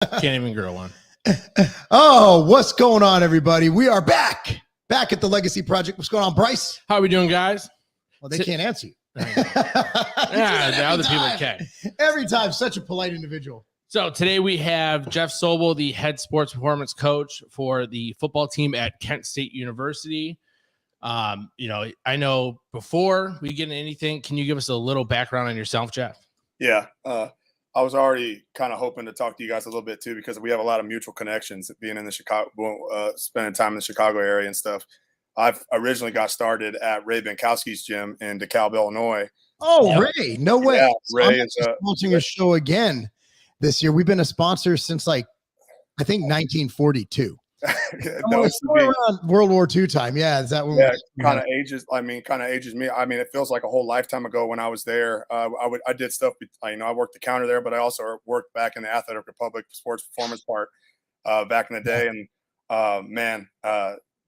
Can't even grow one. Oh, what's going on, everybody? We are back at the Legacy Project. What's going on, Bryce? How are we doing, guys? Well, they can't answer you. Yeah, the other people can. Every time, such a polite individual. So today we have Jeff Sobol, the head sports performance coach for the football team at Kent State University. I know before we get into anything, can you give us a little background on yourself, Jeff? Yeah. I was already kind of hoping to talk to you guys a little bit too, because we have a lot of mutual connections being in the Chicago, spending time in the Chicago area and stuff. I've originally got started at Ray Benkowski's gym in DeKalb, Illinois. Oh, yep. Ray, no way. Yeah, Ray is sponsoring a show again this year. We've been a sponsor since I think 1942. Around World War II time. Yeah, is that when? Yeah, kind of ages. Kind of ages me. It feels like a whole lifetime ago when I was there. I did stuff. I worked the counter there, but I also worked back in the Athletic Republic sports performance part back in the day. And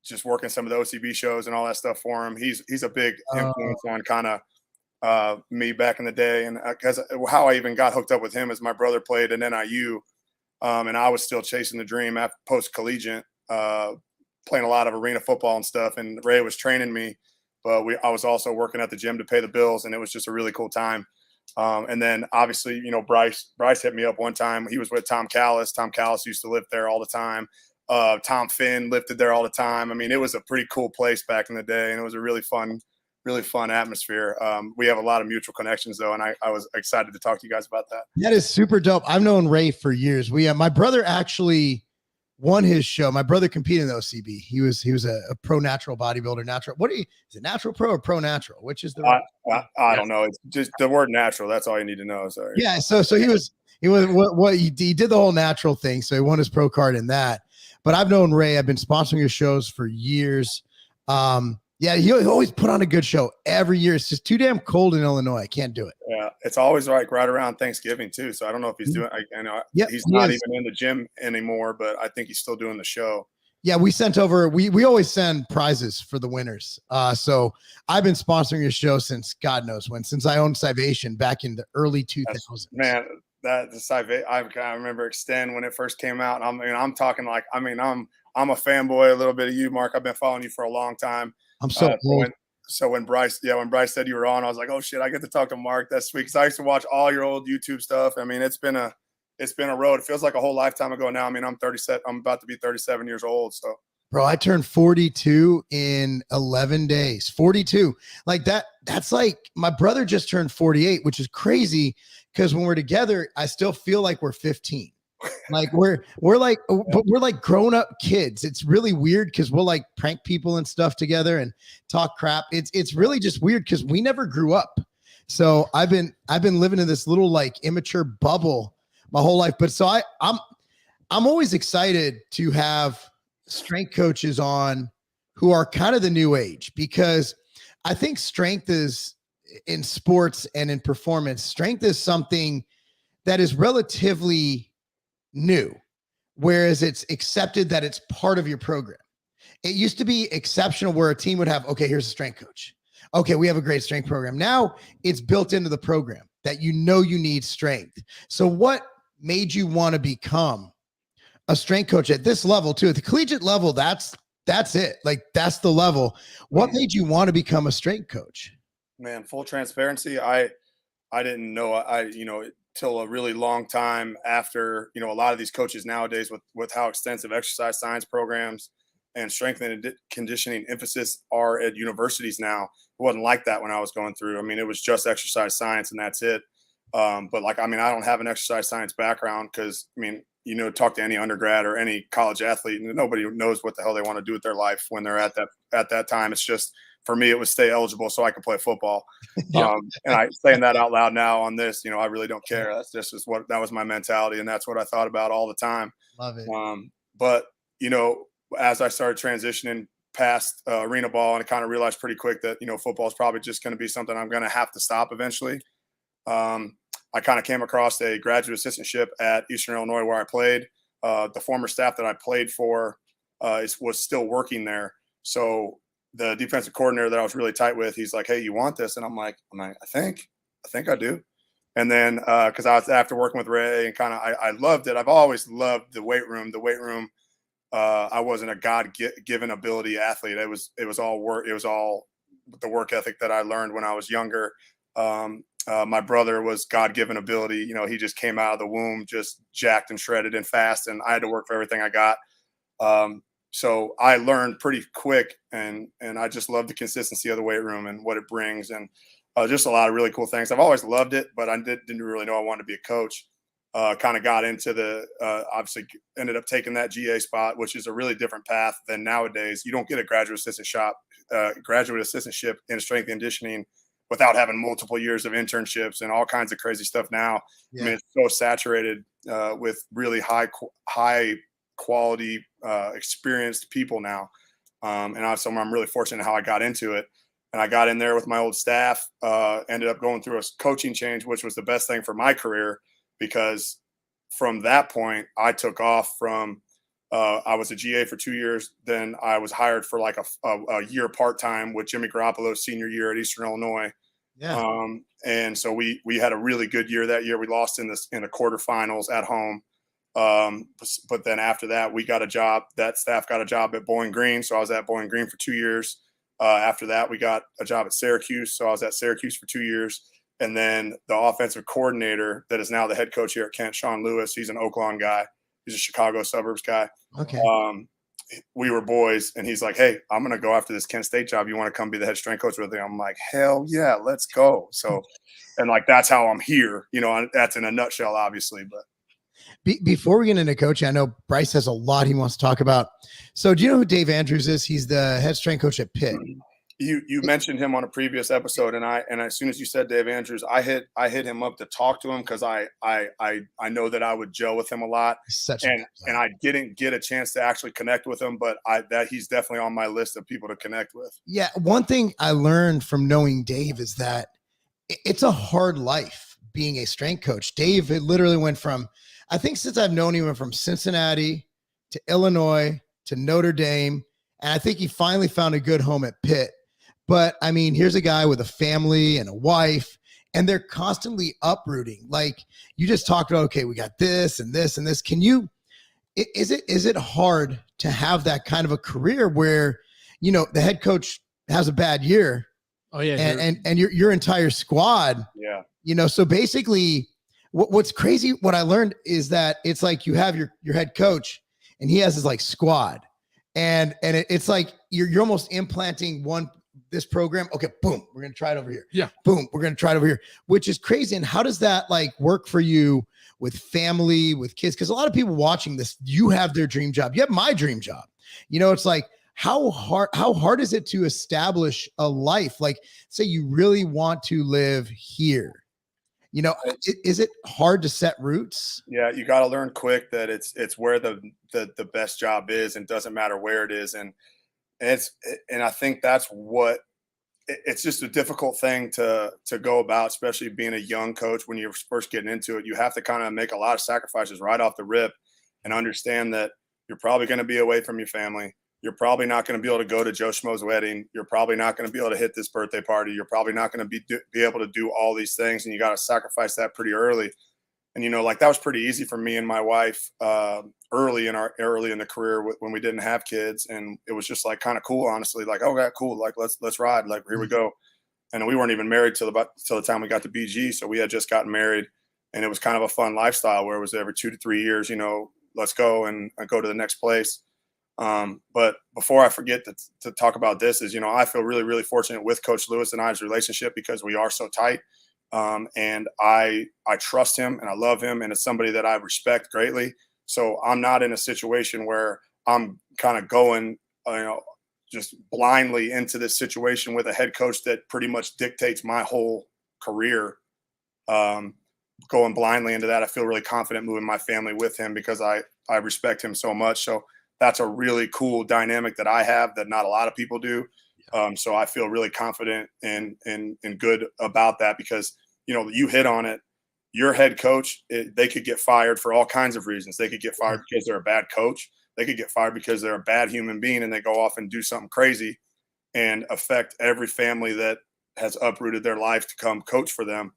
just working some of the OCB shows and all that stuff for him. He's a big influence on kind of me back in the day. And because how I even got hooked up with him is my brother played in NIU, and I was still chasing the dream after post collegiate. Playing a lot of arena football and stuff, and Ray was training me, but I was also working at the gym to pay the bills, and it was just a really cool time. And then obviously, Bryce hit me up one time. He was with Tom Callis. Tom Callis used to live there all the time. Tom Finn lifted there all the time. It was a pretty cool place back in the day, and it was a really fun atmosphere. We have a lot of mutual connections though, and I was excited to talk to you guys about that. That is super dope. I've known Ray for years. My brother actually won his show. My brother competed in the OCB. He was a pro natural bodybuilder. Natural. Is it natural pro or pro natural? Which is the I don't know. It's just the word natural. That's all you need to know. Sorry. Yeah. So he was he did the whole natural thing. So he won his pro card in that. But I've known Ray. I've been sponsoring his shows for years. Yeah, he always put on a good show every year. It's just too damn cold in Illinois. I can't do it. Yeah, it's always right around Thanksgiving too. So I don't know if he's doing. He's not even in the gym anymore, but I think he's still doing the show. Yeah, we sent over. We always send prizes for the winners. So I've been sponsoring his show since God knows when. Since I owned Civation back in the early 2000s. Man, I remember Extend when it first came out. I'm talking like I'm a fanboy a little bit of you, Mark. I've been following you for a long time. I'm so cool. So when Bryce said you were on, I was like, oh shit, I get to talk to Mark. That's sweet. Because I used to watch all your old YouTube stuff. It's been a road. It feels like a whole lifetime ago now. I'm 37. I'm about to be 37 years old. So, bro, I turned 42 in 11 days. 42, like that. That's like my brother just turned 48, which is crazy because when we're together, I still feel like we're 15. Like we're like grown up kids. It's really weird because we'll like prank people and stuff together and talk crap. It's really just weird because we never grew up. So I've been living in this little like immature bubble my whole life. But so I'm always excited to have strength coaches on who are kind of the new age, because I think strength is in sports and in performance. Strength is something that is relatively new, whereas it's accepted that it's part of your program. It used to be exceptional where a team would have, okay, here's a strength coach. Okay, we have a great strength program. Now it's built into the program that you need strength. So what made you want to become a strength coach at this level too? At the collegiate level, that's it. Like that's the level. What made you want to become a strength coach? Man, full transparency, I didn't know till a really long time after, a lot of these coaches nowadays with how extensive exercise science programs and strength and conditioning emphasis are at universities now. It wasn't like that when I was going through. It was just exercise science and that's it. But I don't have an exercise science background because, talk to any undergrad or any college athlete, and nobody knows what the hell they want to do with their life when they're at that time. It's just, for me, it was stay eligible so I could play football. And I saying that out loud now on this, I really don't care. That's just that was my mentality, and that's what I thought about all the time. Love it. But as I started transitioning past arena ball, and I kind of realized pretty quick that football is probably just going to be something I'm going to have to stop eventually. I kind of came across a graduate assistantship at Eastern Illinois where I played. The former staff that I played for was still working there, so the defensive coordinator that I was really tight with, he's like, hey, you want this? And I'm like, I think I do. And then because I was after working with Ray and kind of I loved it. I've always loved the weight room. The weight room. I wasn't a God-given ability athlete. It was all work. It was all the work ethic that I learned when I was younger. My brother was God-given ability. You know, he just came out of the womb just jacked and shredded and fast, and I had to work for everything I got. So I learned pretty quick, and I just love the consistency of the weight room and what it brings, and just a lot of really cool things. I've always loved it, but I didn't really know I wanted to be a coach. Kind of got into the obviously ended up taking that GA spot, which is a really different path than nowadays. You don't get a graduate assistantship in strength and conditioning without having multiple years of internships and all kinds of crazy stuff now. Yeah. I mean, it's so saturated with really high quality experienced people now. And I'm really fortunate how I got into it. And I got in there with my old staff, ended up going through a coaching change, which was the best thing for my career, because from that point, I took off from, I was a GA for 2 years. Then I was hired for like a year part-time with Jimmy Garoppolo's senior year at Eastern Illinois. Yeah. And so we had a really good year that year. We lost in the quarterfinals at home. But then after that, that staff got a job at Bowling Green. So I was at Bowling Green for 2 years. After that, we got a job at Syracuse. So I was at Syracuse for 2 years. And then the offensive coordinator that is now the head coach here at Kent, Sean Lewis, he's an Oaklawn guy. He's a Chicago suburbs guy. Okay. We were boys, and he's like, "Hey, I'm going to go after this Kent State job. You want to come be the head strength coach with me?" I'm like, "Hell yeah, let's go." So, and like, that's how I'm here. You know, that's in a nutshell, obviously, but. Before we get into coaching, I know Bryce has a lot he wants to talk about. So do you know who Dave Andrews is? He's the head strength coach at Pitt. You mentioned him on a previous episode, and as soon as you said Dave Andrews, I hit him up to talk to him because I know that I would gel with him a lot, and I didn't get a chance to actually connect with him, but he's definitely on my list of people to connect with. Yeah, one thing I learned from knowing Dave is that it's a hard life being a strength coach. Dave, it literally went from, I think since I've known him, went from Cincinnati to Illinois to Notre Dame, and I think he finally found a good home at Pitt. But I mean, here's a guy with a family and a wife, and they're constantly uprooting. Like you just talked about, okay, we got this and this and this. Is it hard to have that kind of a career where, you know, the head coach has a bad year? Oh yeah. And your entire squad. Yeah. You know, so basically what's crazy, what I learned is that it's like you have your head coach and he has his like squad, and it's like you're almost implanting this program. Okay, boom, we're going to try it over here. Yeah. Boom, we're going to try it over here, which is crazy. And how does that like work for you with family, with kids? Because a lot of people watching this, you have their dream job. You have my dream job. You know, it's like, how hard is it to establish a life? Like, say you really want to live here. You know, is it hard to set roots? Yeah, you got to learn quick that it's where the best job is, and doesn't matter where it is. And I think that's what it's just a difficult thing to go about, especially being a young coach when you're first getting into it. You have to kind of make a lot of sacrifices right off the rip and understand that you're probably going to be away from your family. You're probably not going to be able to go to Joe Schmo's wedding. You're probably not going to be able to hit this birthday party. You're probably not going to be able to do all these things, and you got to sacrifice that pretty early. And, you know, like that was pretty easy for me and my wife early in the career when we didn't have kids. And it was just like kind of cool, honestly, like, okay, cool. Like, let's ride. Like, here we go. And we weren't even married till the time we got to BG. So we had just gotten married, and it was kind of a fun lifestyle where it was every 2 to 3 years, you know, let's go and go to the next place. But before I forget to talk about this is, you know, I feel really, really fortunate with Coach Lewis and I's relationship because we are so tight. And I trust him and I love him, and it's somebody that I respect greatly. So I'm not in a situation where I'm kind of going, you know, just blindly into this situation with a head coach that pretty much dictates my whole career. Going blindly into that, I feel really confident moving my family with him because I respect him so much. So that's a really cool dynamic that I have that not a lot of people do. So I feel really confident and good about that because, you know, you hit on it. Your head coach, they could get fired for all kinds of reasons. They could get fired because they're a bad coach. They could get fired because they're a bad human being and they go off and do something crazy and affect every family that has uprooted their life to come coach for them.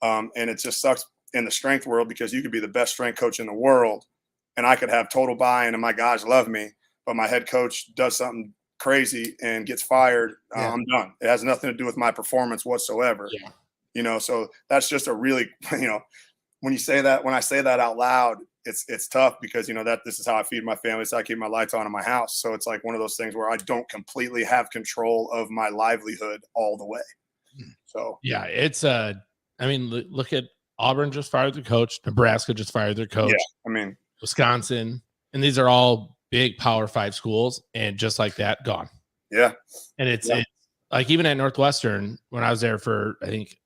And it just sucks in the strength world because you could be the best strength coach in the world and I could have total buy-in and my guys love me, but my head coach does something crazy and gets fired. I'm done. It has nothing to do with my performance whatsoever. Yeah. You know, so that's just a really, you know, when I say that out loud, it's tough because, you know, that this is how I feed my family. So I keep my lights on in my house. So it's like one of those things where I don't completely have control of my livelihood all the way. So, yeah, it's I mean, look at Auburn just fired their coach. Nebraska just fired their coach. yeah, I mean, Wisconsin. And these are all big Power 5 schools. And just like that, gone. yeah. And it's like even at Northwestern, when I was there for, I think,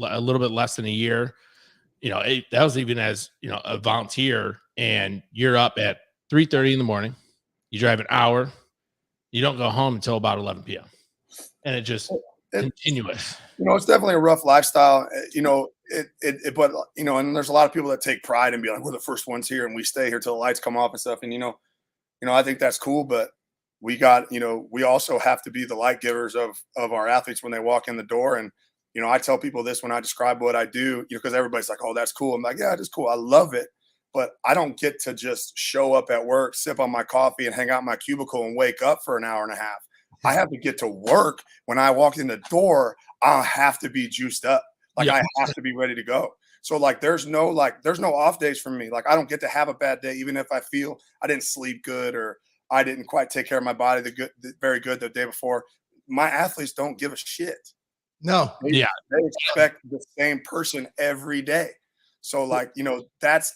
a little bit less than a year, you know, that was even as, you know, a volunteer, and you're up at 3:30 in the morning, you drive an hour, you don't go home until about 11 p.m. And it just continuous. You know, it's definitely a rough lifestyle, you know, but, you know, and there's a lot of people that take pride and be like, we're the first ones here and we stay here till the lights come off and stuff. And, you know, I think that's cool, but we got, you know, we also have to be the light givers of our athletes when they walk in the door. And, you know, I tell people this when I describe what I do, you know, because everybody's like, oh, that's cool. I'm like, yeah, it is cool. I love it. But I don't get to just show up at work, sip on my coffee and hang out in my cubicle and wake up for an hour and a half. I have to get to work. When I walk in the door, I have to be juiced up. Like I have to be ready to go. So like, there's no off days for me. Like I don't get to have a bad day, even if I feel I didn't sleep good or I didn't quite take care of my body very good the day before. My athletes don't give a shit. No. They expect the same person every day. So like, you know, that's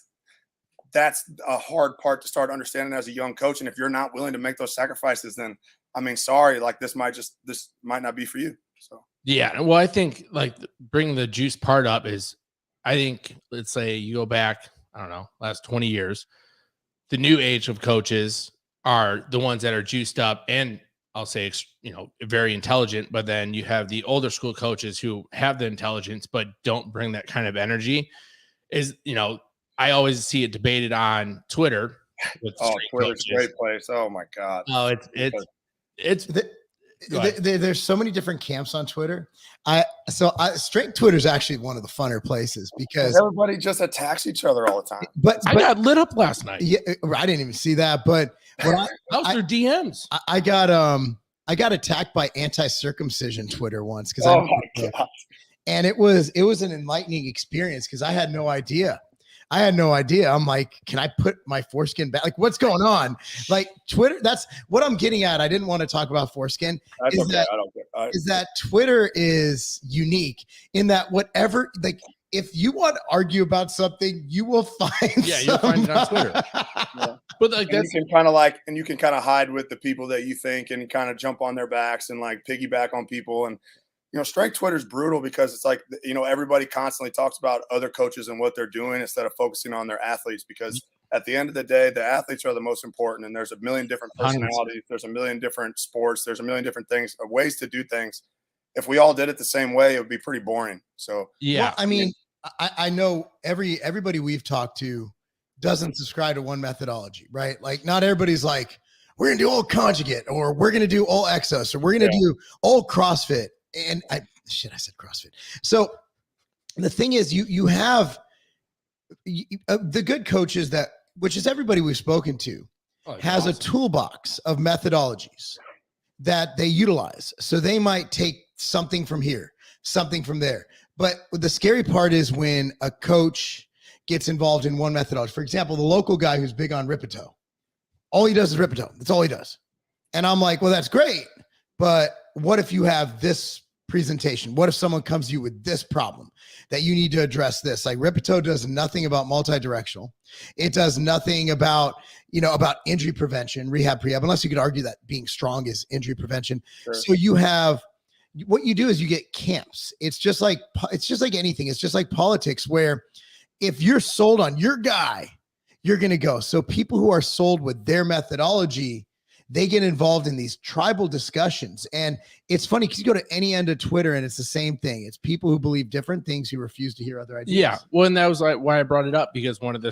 a hard part to start understanding as a young coach. And if you're not willing to make those sacrifices, then I mean, sorry, like this might not be for you. So yeah. Well, I think like bringing the juice part up is, I think, let's say you go back, I don't know, last 20 years, the new age of coaches are the ones that are juiced up and I'll say, you know, very intelligent, but then you have the older school coaches who have the intelligence, but don't bring that kind of energy. Is, you know, I always see it debated on Twitter. Twitter's a great place. Oh my God. Oh, there's so many different camps on Twitter. Straight Twitter is actually one of the funner places because everybody just attacks each other all the time. But I got lit up last night. Yeah, I didn't even see that. But when that was their DMs. I got attacked by anti-circumcision Twitter once because and it was an enlightening experience because I had no idea. I'm like, can I put my foreskin back? Like, what's going on? Like Twitter, that's what I'm getting at. I didn't want to talk about foreskin. Is that Twitter is unique in that whatever, like, if you want to argue about something, you will find. Yeah, you'll find it on Twitter. Yeah. But like you can kind of hide with the people that you think and kind of jump on their backs and like piggyback on people. And you know, strength Twitter is brutal because it's like, you know, everybody constantly talks about other coaches and what they're doing instead of focusing on their athletes, because at the end of the day, the athletes are the most important. And there's a million different personalities. 100%. There's a million different sports. There's a million different things, ways to do things. If we all did it the same way, it would be pretty boring. So, yeah, well, I mean, I know everybody we've talked to doesn't subscribe to one methodology, right? Like not everybody's like, we're going to do all conjugate or we're going to do all exos or we're going to do all CrossFit. And I said CrossFit. So the thing is, you have the good coaches which is everybody we've spoken to, has a toolbox of methodologies that they utilize. So they might take something from here, something from there. But the scary part is when a coach gets involved in one methodology. For example, the local guy who's big on Ripito, all he does is Ripito. That's all he does. And I'm like, well, that's great. But what if you have this presentation? What if someone comes to you with this problem that you need to address this? Like Ripito does nothing about multi-directional. It does nothing about, about injury prevention, rehab, prehab, unless you could argue that being strong is injury prevention. Sure. So what you do is you get camps. It's just like anything. It's just like politics, where if you're sold on your guy, you're going to go. So people who are sold with their methodology, they get involved in these tribal discussions. And it's funny because you go to any end of Twitter and it's the same thing. It's people who believe different things who refuse to hear other ideas. Yeah. Well, and that was like why I brought it up, because one of the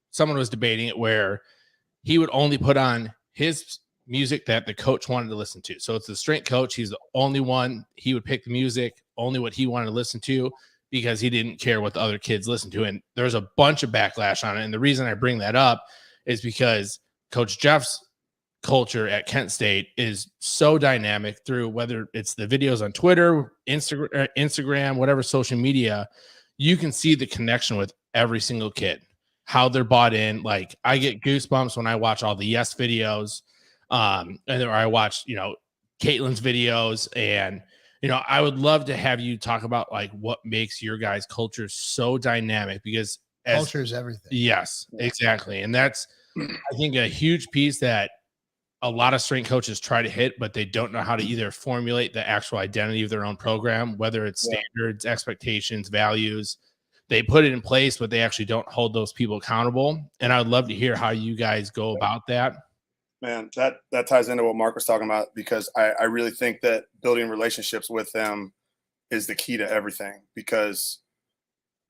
someone was debating it where he would only put on his music that the coach wanted to listen to. So it's the strength coach. He's the only one. He would pick the music, only what he wanted to listen to, because he didn't care what the other kids listened to. And there's a bunch of backlash on it. And the reason I bring that up is because Coach Jeff's culture at Kent State is so dynamic through whether it's the videos on Twitter, Instagram, whatever social media, you can see the connection with every single kid, how they're bought in. Like, I get goosebumps when I watch all the Yes videos, and or I watch, Caitlin's videos. And, I would love to have you talk about like what makes your guys' culture so dynamic, because culture is everything. Yes, exactly. And that's, I think, a huge piece that a lot of strength coaches try to hit, but they don't know how to either formulate the actual identity of their own program, whether it's standards, expectations, values. They put it in place, but they actually don't hold those people accountable. And I would love to hear how you guys go about that. Man, that ties into what Mark was talking about, because I really think that building relationships with them is the key to everything, because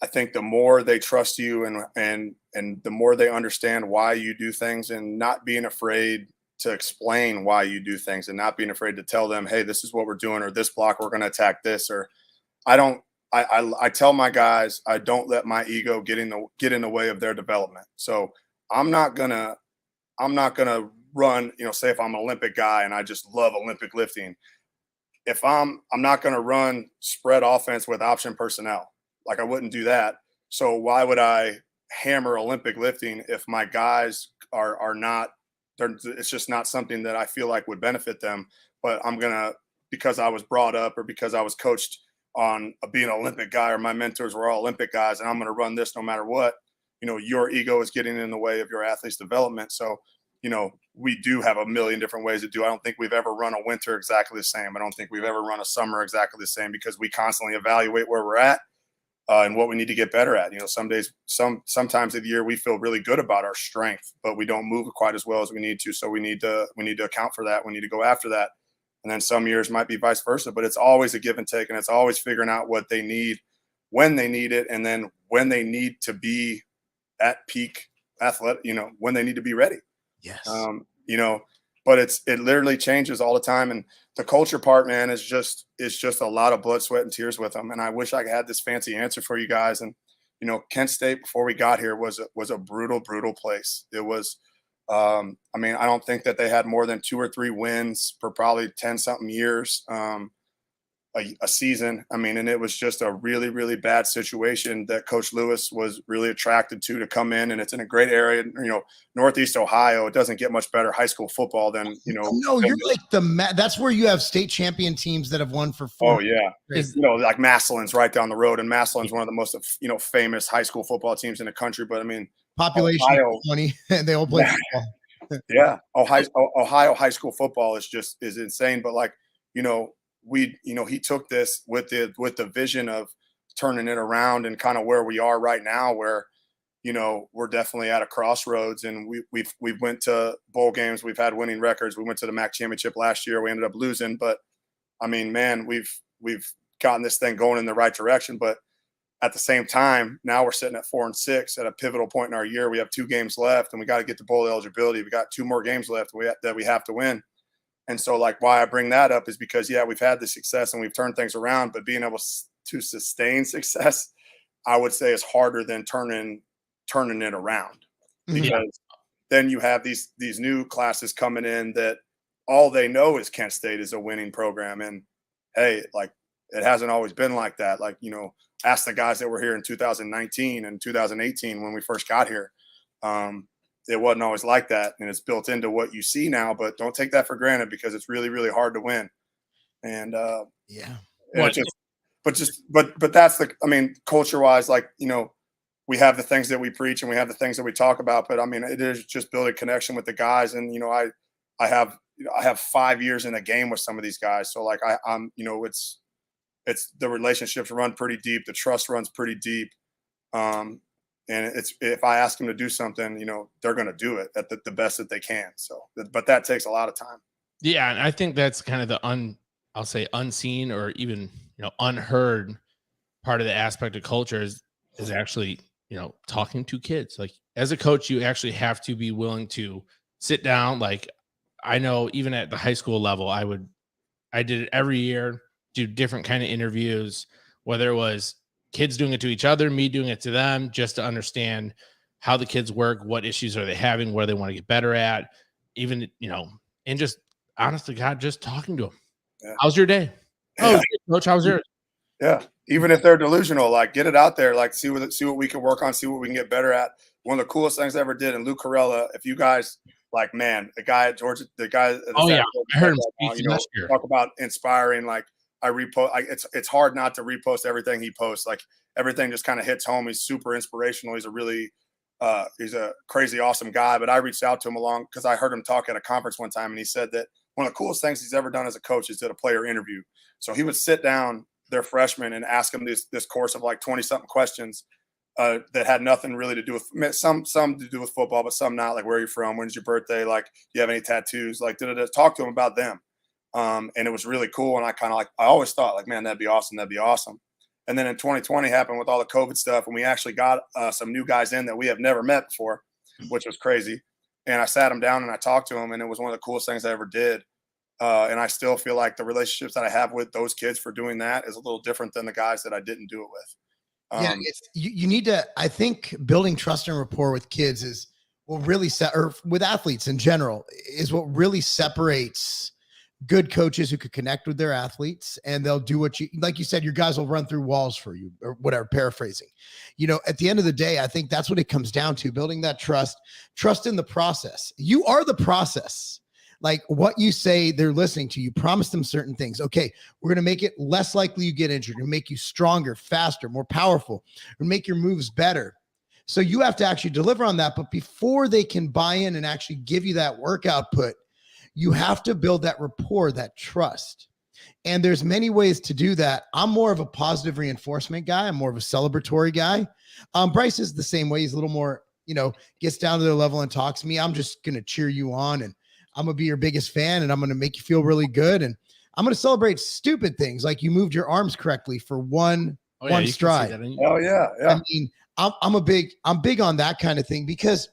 I think the more they trust you and the more they understand why you do things, and not being afraid to explain why you do things, and not being afraid to tell them, hey, this is what we're doing, or this block, we're going to attack this, or I tell my guys, I don't let my ego get in the way of their development. So I'm not gonna run, say if I'm an Olympic guy and I just love Olympic lifting, if I'm not gonna run spread offense with option personnel. Like, I wouldn't do that. So why would I hammer Olympic lifting if my guys are not, it's just not something that I feel like would benefit them. But I'm gonna, because I was brought up, or because I was coached on being an Olympic guy, or my mentors were all Olympic guys, and I'm going to run this no matter what, your ego is getting in the way of your athlete's development. So, we do have a million different ways to do. I don't think we've ever run a winter exactly the same. I don't think we've ever run a summer exactly the same, because we constantly evaluate where we're at and what we need to get better at. Some days, sometimes of the year, we feel really good about our strength, but we don't move quite as well as we need to. So we need to account for that. We need to go after that. And then some years might be vice versa, but it's always a give and take, and it's always figuring out what they need, when they need it, and then when they need to be at peak athletic, when they need to be ready. Yes. But it literally changes all the time. And the culture part, man, is just a lot of blood, sweat, and tears with them. And I wish I had this fancy answer for you guys. And, Kent State, before we got here, was a brutal, brutal place. It was, I don't think that they had more than 2 or 3 wins for probably 10 something years, a season. And it was just a really, really bad situation that Coach Lewis was really attracted to come in. And it's in a great area, Northeast Ohio. It doesn't get much better high school football than, No, you're like that's where you have state champion teams that have won for 4. Oh yeah. Like Massillon's right down the road. And Massillon's one of the most, famous high school football teams in the country. But population Ohio, 20, and they all play football. Yeah. Ohio high school football is insane. But he took this with the vision of turning it around, and kind of where we are right now, where, we're definitely at a crossroads, and we've went to bowl games. We've had winning records. We went to the MAC championship last year. We ended up losing, but man, we've gotten this thing going in the right direction. But at the same time, now we're sitting at 4-6 at a pivotal point in our year. We have 2 games left, and we got to get to bowl eligibility. We got 2 more games left that we have to win. And so, why I bring that up is because, we've had the success and we've turned things around, but being able to sustain success, I would say, is harder than turning it around, because then you have these new classes coming in that all they know is Kent State is a winning program. And hey, it hasn't always been like that. Ask the guys that were here in 2019 and 2018 when we first got here. It wasn't always like that, and it's built into what you see now. But don't take that for granted, because it's really, really hard to win. And but that's culture wise, we have the things that we preach and we have the things that we talk about. But it is just building connection with the guys. And I have 5 years in a game with some of these guys, so it's the relationships run pretty deep, the trust runs pretty deep. And it's, if I ask them to do something, they're going to do it at the best that they can. So, but that takes a lot of time. Yeah. And I think that's kind of the I'll say unseen, or even, unheard part of the aspect of culture is actually, talking to kids. Like, as a coach, you actually have to be willing to sit down. I know even at the high school level, I did it every year, do different kind of interviews, whether it was kids doing it to each other, me doing it to them, just to understand how the kids work, what issues are they having, where they want to get better at, even, and just honest to God, just talking to them. Yeah. How's your day? Yeah. Oh, Coach, how's yours? Yeah. Even if they're delusional, like get it out there, like see what we can work on, see what we can get better at. One of the coolest things I ever did, and Lou Carella, if you guys like, man, the guy at Georgia, the guy. Oh yeah, I heard him speak last year. Talk about inspiring. Like I repost. It's hard not to repost everything he posts. Like everything just kind of hits home. He's super inspirational. He's a crazy awesome guy. But I reached out to him because I heard him talk at a conference one time, and he said that one of the coolest things he's ever done as a coach is did a player interview. So he would sit down their freshmen and ask them this course of like 20-something questions that had nothing really to do with some to do with football, but some not. Like, where are you from? When's your birthday? Like, do you have any tattoos? Like, talk to them about them. And it was really cool. And I always thought like, man, that'd be awesome. That'd be awesome. And then in 2020 happened with all the COVID stuff, and we actually got some new guys in that we have never met before, which was crazy. And I sat them down and I talked to them, and it was one of the coolest things I ever did. And I still feel like the relationships that I have with those kids for doing that is a little different than the guys that I didn't do it with. You need to, I think building trust and rapport with kids is what really or with athletes in general, is what really separates good coaches who could connect with their athletes, and they'll do what like you said, your guys will run through walls for you or whatever, paraphrasing. At the end of the day, I think that's what it comes down to, building that trust in the process. You are the process. Like what you say, they're listening to you. Promise them certain things. Okay, we're going to make it less likely you get injured. We're going to make you stronger, faster, more powerful. We're going to make your moves better. So you have to actually deliver on that. But before they can buy in and actually give you that work output, you have to build that rapport, that trust. And there's many ways to do that. I'm more of a positive reinforcement guy. I'm more of a celebratory guy. Bryce is the same way. He's a little more, gets down to their level and talks to me. I'm just going to cheer you on, and I'm going to be your biggest fan, and I'm going to make you feel really good. And I'm going to celebrate stupid things like you moved your arms correctly for one stride. Oh yeah. I mean, I'm big on that kind of thing, because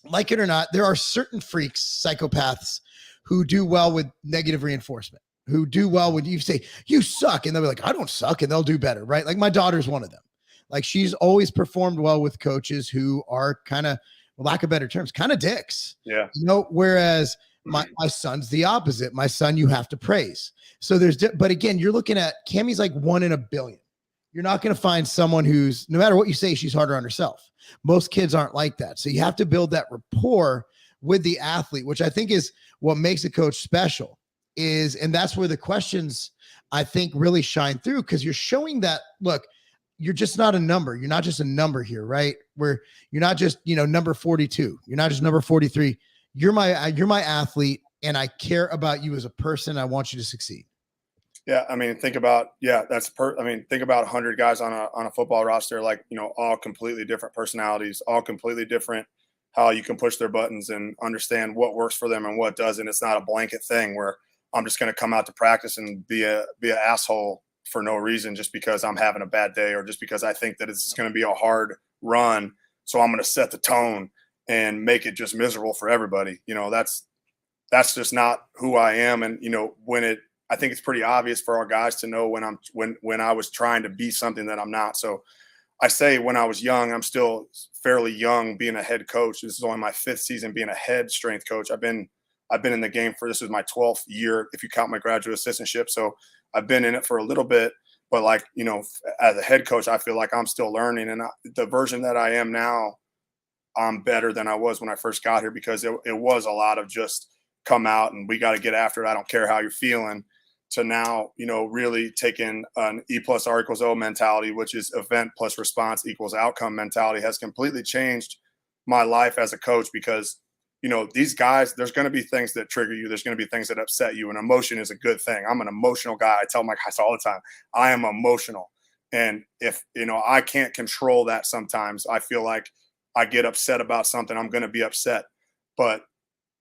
like it or not, there are certain freaks, psychopaths, who do well with negative reinforcement, who do well when you say you suck, and they'll be like, I don't suck, and they'll do better. Right. Like my daughter's one of them. Like she's always performed well with coaches who are kind of, for lack of better terms, kind of dicks. Yeah. Whereas my son's the opposite. My son, you have to praise. So but again, you're looking at Cammie's like 1 in a billion. You're not going to find someone who's, no matter what you say, she's harder on herself. Most kids aren't like that. So you have to build that rapport with the athlete, which I think is what makes a coach special and that's where the questions I think really shine through, because you're showing that, look, you're just not a number. You're not just a number here, right? Where you're not just, number 42. You're not just number 43. You're my athlete, and I care about you as a person. I want you to succeed. Yeah. I mean, think about 100 guys on a football roster, like, all completely different personalities, all completely different, how you can push their buttons and understand what works for them and what doesn't. It's not a blanket thing where I'm just going to come out to practice and be an asshole for no reason, just because I'm having a bad day, or just because I think that it's going to be a hard run. So I'm going to set the tone and make it just miserable for everybody. That's just not who I am. And, I think it's pretty obvious for our guys to know when I was trying to be something that I'm not. So I say when I was young, I'm still fairly young being a head coach. This is only my 5th season being a head strength coach. I've been in the game this is my 12th year, if you count my graduate assistantship. So I've been in it for a little bit, but as a head coach, I feel like I'm still learning. And the version that I am now, I'm better than I was when I first got here, because it was a lot of just come out and we got to get after it. I don't care how you're feeling. To now, really taking an E plus R equals O mentality, which is event plus response equals outcome mentality, has completely changed my life as a coach, because these guys, there's going to be things that trigger you. There's going to be things that upset you. And emotion is a good thing. I'm an emotional guy. I tell my guys all the time, I am emotional. And if, I can't control that sometimes, I feel like I get upset about something, I'm going to be upset. But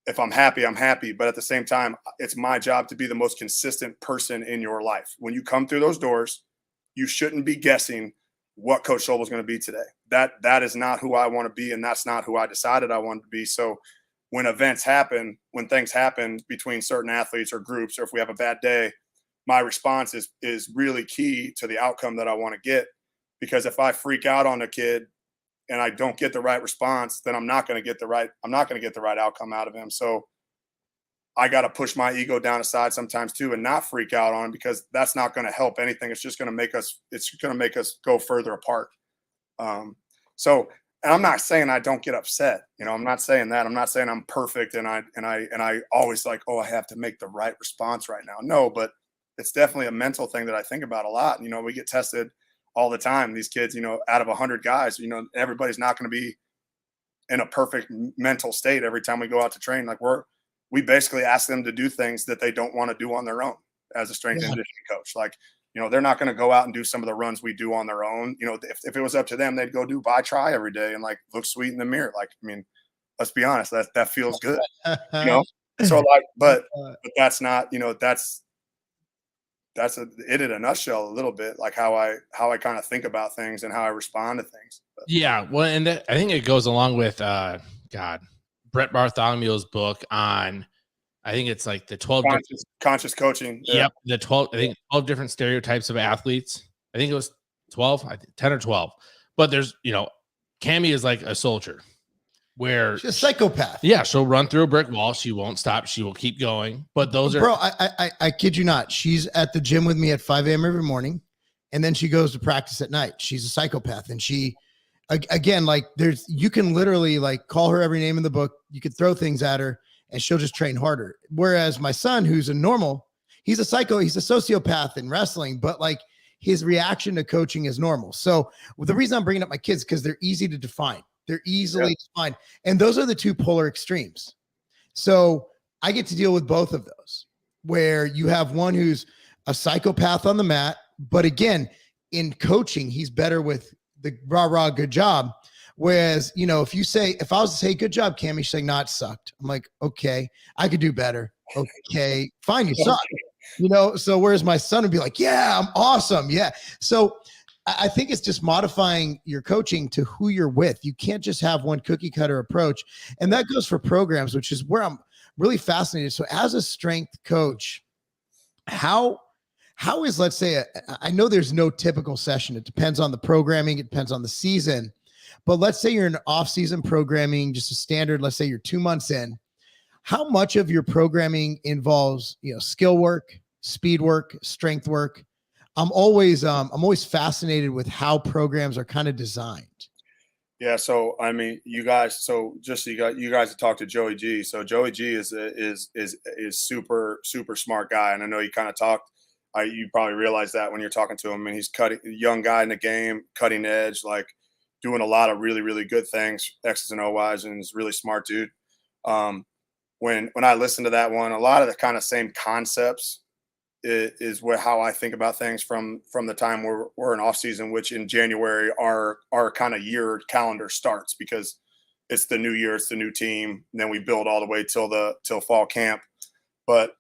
if I'm happy, I'm happy. But at the same time, it's my job to be the most consistent person in your life. When you come through those doors, you shouldn't be guessing what Coach Sobol is going to be today. That is not who I want to be. And that's not who I decided I wanted to be. So when events happen, when things happen between certain athletes or groups, or if we have a bad day, my response is really key to the outcome that I want to get. Because if I freak out on a kid and I don't get the right response, then I'm not going to get the right outcome out of him. So I got to push my ego down aside sometimes too, and not freak out on him, because that's not going to help anything. It's just going to make us go further apart. So, and I'm not saying I don't get upset. I'm not saying that. I'm not saying I'm perfect and I always like, oh, I have to make the right response right now. No, but it's definitely a mental thing that I think about a lot. We get tested all the time. These kids, out of 100 guys, everybody's not going to be in a perfect mental state every time we go out to train. Like we basically ask them to do things that they don't want to do on their own as a strength and conditioning coach. Like, they're not going to go out and do some of the runs we do on their own. If it was up to them, they'd go do by try every day and like look sweet in the mirror. Like, I mean, let's be honest, that feels good, So like, but that's not, that's it in a nutshell, a little bit like how I kind of think about things and how I respond to things. But. Yeah. Well, and I think it goes along with, Brett Bartholomew's book on, I think it's like the 12 conscious coaching. Yeah. Yep. The 12, I think 12 different stereotypes of athletes. I think it was 12, 10 or 12, but there's, Cammie is like a soldier where she's a psychopath. Yeah. She'll run through a brick wall. She won't stop. She will keep going, but those bro, I kid you not. She's at the gym with me at 5 a.m. every morning. And then she goes to practice at night. She's a psychopath. And she, again, like you can literally like call her every name in the book. You could throw things at her and she'll just train harder. Whereas my son, who's a normal, he's a sociopath in wrestling, but like his reaction to coaching is normal. So the reason I'm bringing up my kids, because they're easy to define. They're easily defined. And those are the two polar extremes. So I get to deal with both of those, where you have one who's a psychopath on the mat, but again, in coaching, he's better with the rah, good job. Whereas, if I was to say, good job, Cammie, she's like, it sucked. I'm like, okay, I could do better. Okay, fine, you suck. So whereas my son would be like, yeah, I'm awesome. Yeah. So I think it's just modifying your coaching to who you're with. You can't just have one cookie cutter approach. And that goes for programs, which is where I'm really fascinated. So as a strength coach, how is, let's say, I know there's no typical session. It depends on the programming. It depends on the season. But let's say you're in off-season programming, just a standard, let's say you're 2 months in. How much of your programming involves, skill work, speed work, strength work? I'm always fascinated with how programs are kind of designed. Yeah. So, I mean, you guys have talked to Joey G. So Joey G is super, super smart guy. And I know you kind of talked, you probably realize that when you're talking to him, and he's young guy in the game, cutting edge, like doing a lot of really, really good things, X's and O's, and he's a really smart dude. When I listen to that one, a lot of the kind of same concepts is how I think about things from the time we're in off season, which in January our kind of year calendar starts, because it's the new year, it's the new team. And then we build all the way till fall camp. But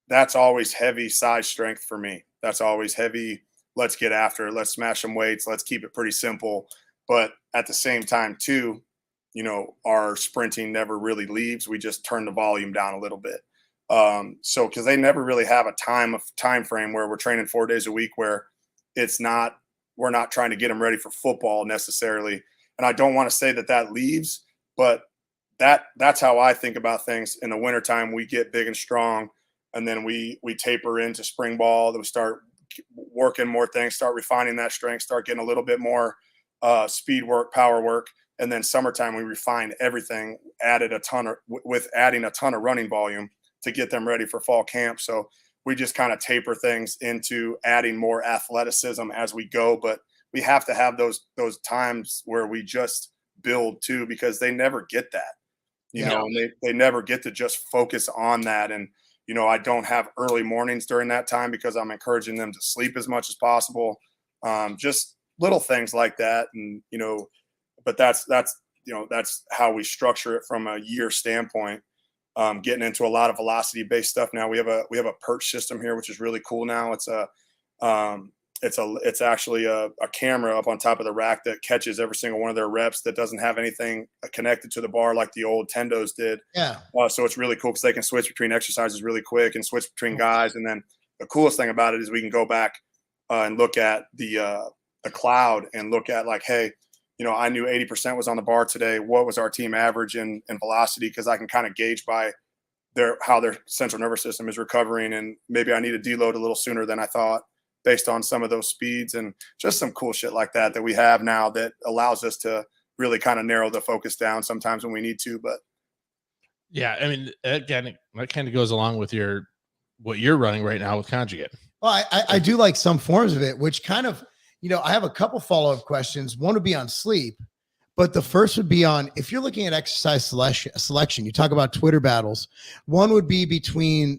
that's always heavy size strength for me. That's always heavy. Let's get after it. Let's smash some weights. Let's keep it pretty simple. But at the same time too, our sprinting never really leaves. We just turn the volume down a little bit. So because they never really have a time frame where we're training 4 days a week, where we're not trying to get them ready for football necessarily. And I don't want to say that leaves, but that's how I think about things. In the wintertime, we get big and strong, and then we taper into spring ball. Then we start working more things, start refining that strength, start getting a little bit more speed work, power work. And then summertime, we refine everything, adding a ton of running volume to get them ready for fall camp. So we just kind of taper things into adding more athleticism as we go. But we have to have those times where we just build too, because they never get that, and they never get to just focus on that. And, I don't have early mornings during that time because I'm encouraging them to sleep as much as possible. Just little things like that. And, but that's how we structure it from a year standpoint. Getting into a lot of velocity based stuff now. We have a perch system here, which is really cool now. It's it's actually a camera up on top of the rack that catches every single one of their reps that doesn't have anything connected to the bar like the old Tendos did. Yeah. So it's really cool because they can switch between exercises really quick and switch between guys. And then the coolest thing about it is we can go back and look at the cloud and look at like, hey, I knew 80% was on the bar today. What was our team average in velocity? Because I can kind of gauge by how their central nervous system is recovering, and maybe I need to deload a little sooner than I thought based on some of those speeds, and just some cool shit like that we have now that allows us to really kind of narrow the focus down sometimes when we need to. But yeah, I mean, again, that kind of goes along with what you're running right now with Conjugate. Well, I do like some forms of it, which kind of, I have a couple follow-up questions. One would be on sleep, but the first would be on, if you're looking at exercise selection, you talk about Twitter battles. One would be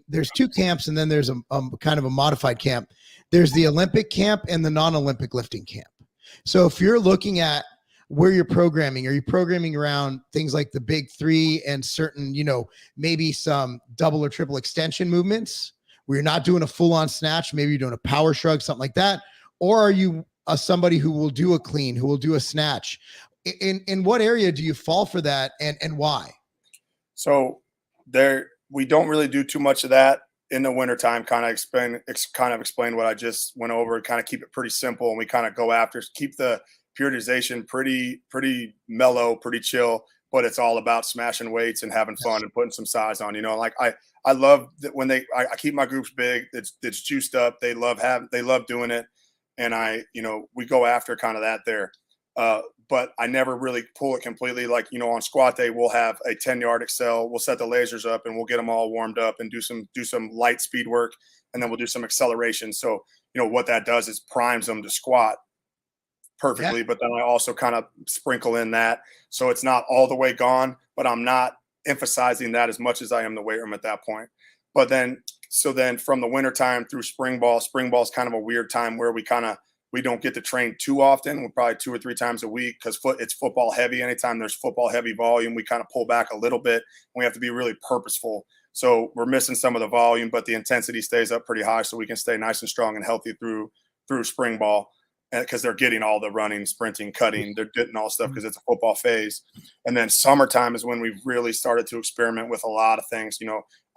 there's two camps, and then there's a kind of a modified camp. There's the Olympic camp and the non-Olympic lifting camp. So if you're looking at where you're programming, are you programming around things like the big three and certain, maybe some double or triple extension movements where you're not doing a full-on snatch, maybe you're doing a power shrug, something like that? Or are you somebody who will do a clean, who will do a snatch? In what area do you fall for that, and why? So we don't really do too much of that in the wintertime. Kind of explain what I just went over, kind of keep it pretty simple. And we kind of go after, keep the periodization pretty mellow, pretty chill, but it's all about smashing weights and having fun and putting some size on, like I love that when I keep my groups big. It's juiced up. They love doing it. And we go after kind of that there. But I never really pull it completely. Like, on squat day, we'll have a 10-yard accel. We'll set the lasers up and we'll get them all warmed up and do some light speed work. And then we'll do some acceleration. So, what that does is primes them to squat perfectly. Yeah. But then I also kind of sprinkle in that. So it's not all the way gone, but I'm not emphasizing that as much as I am the weight room at that point. But then from the wintertime through spring ball is kind of a weird time where we don't get to train too often. We're probably 2 or 3 times a week because it's football heavy. Anytime there's football heavy volume, we kind of pull back a little bit. We have to be really purposeful. So we're missing some of the volume, but the intensity stays up pretty high so we can stay nice and strong and healthy through spring ball, because they're getting all the running, sprinting, cutting. They're getting all stuff because it's a football phase. And then summertime is when we've really started to experiment with a lot of things.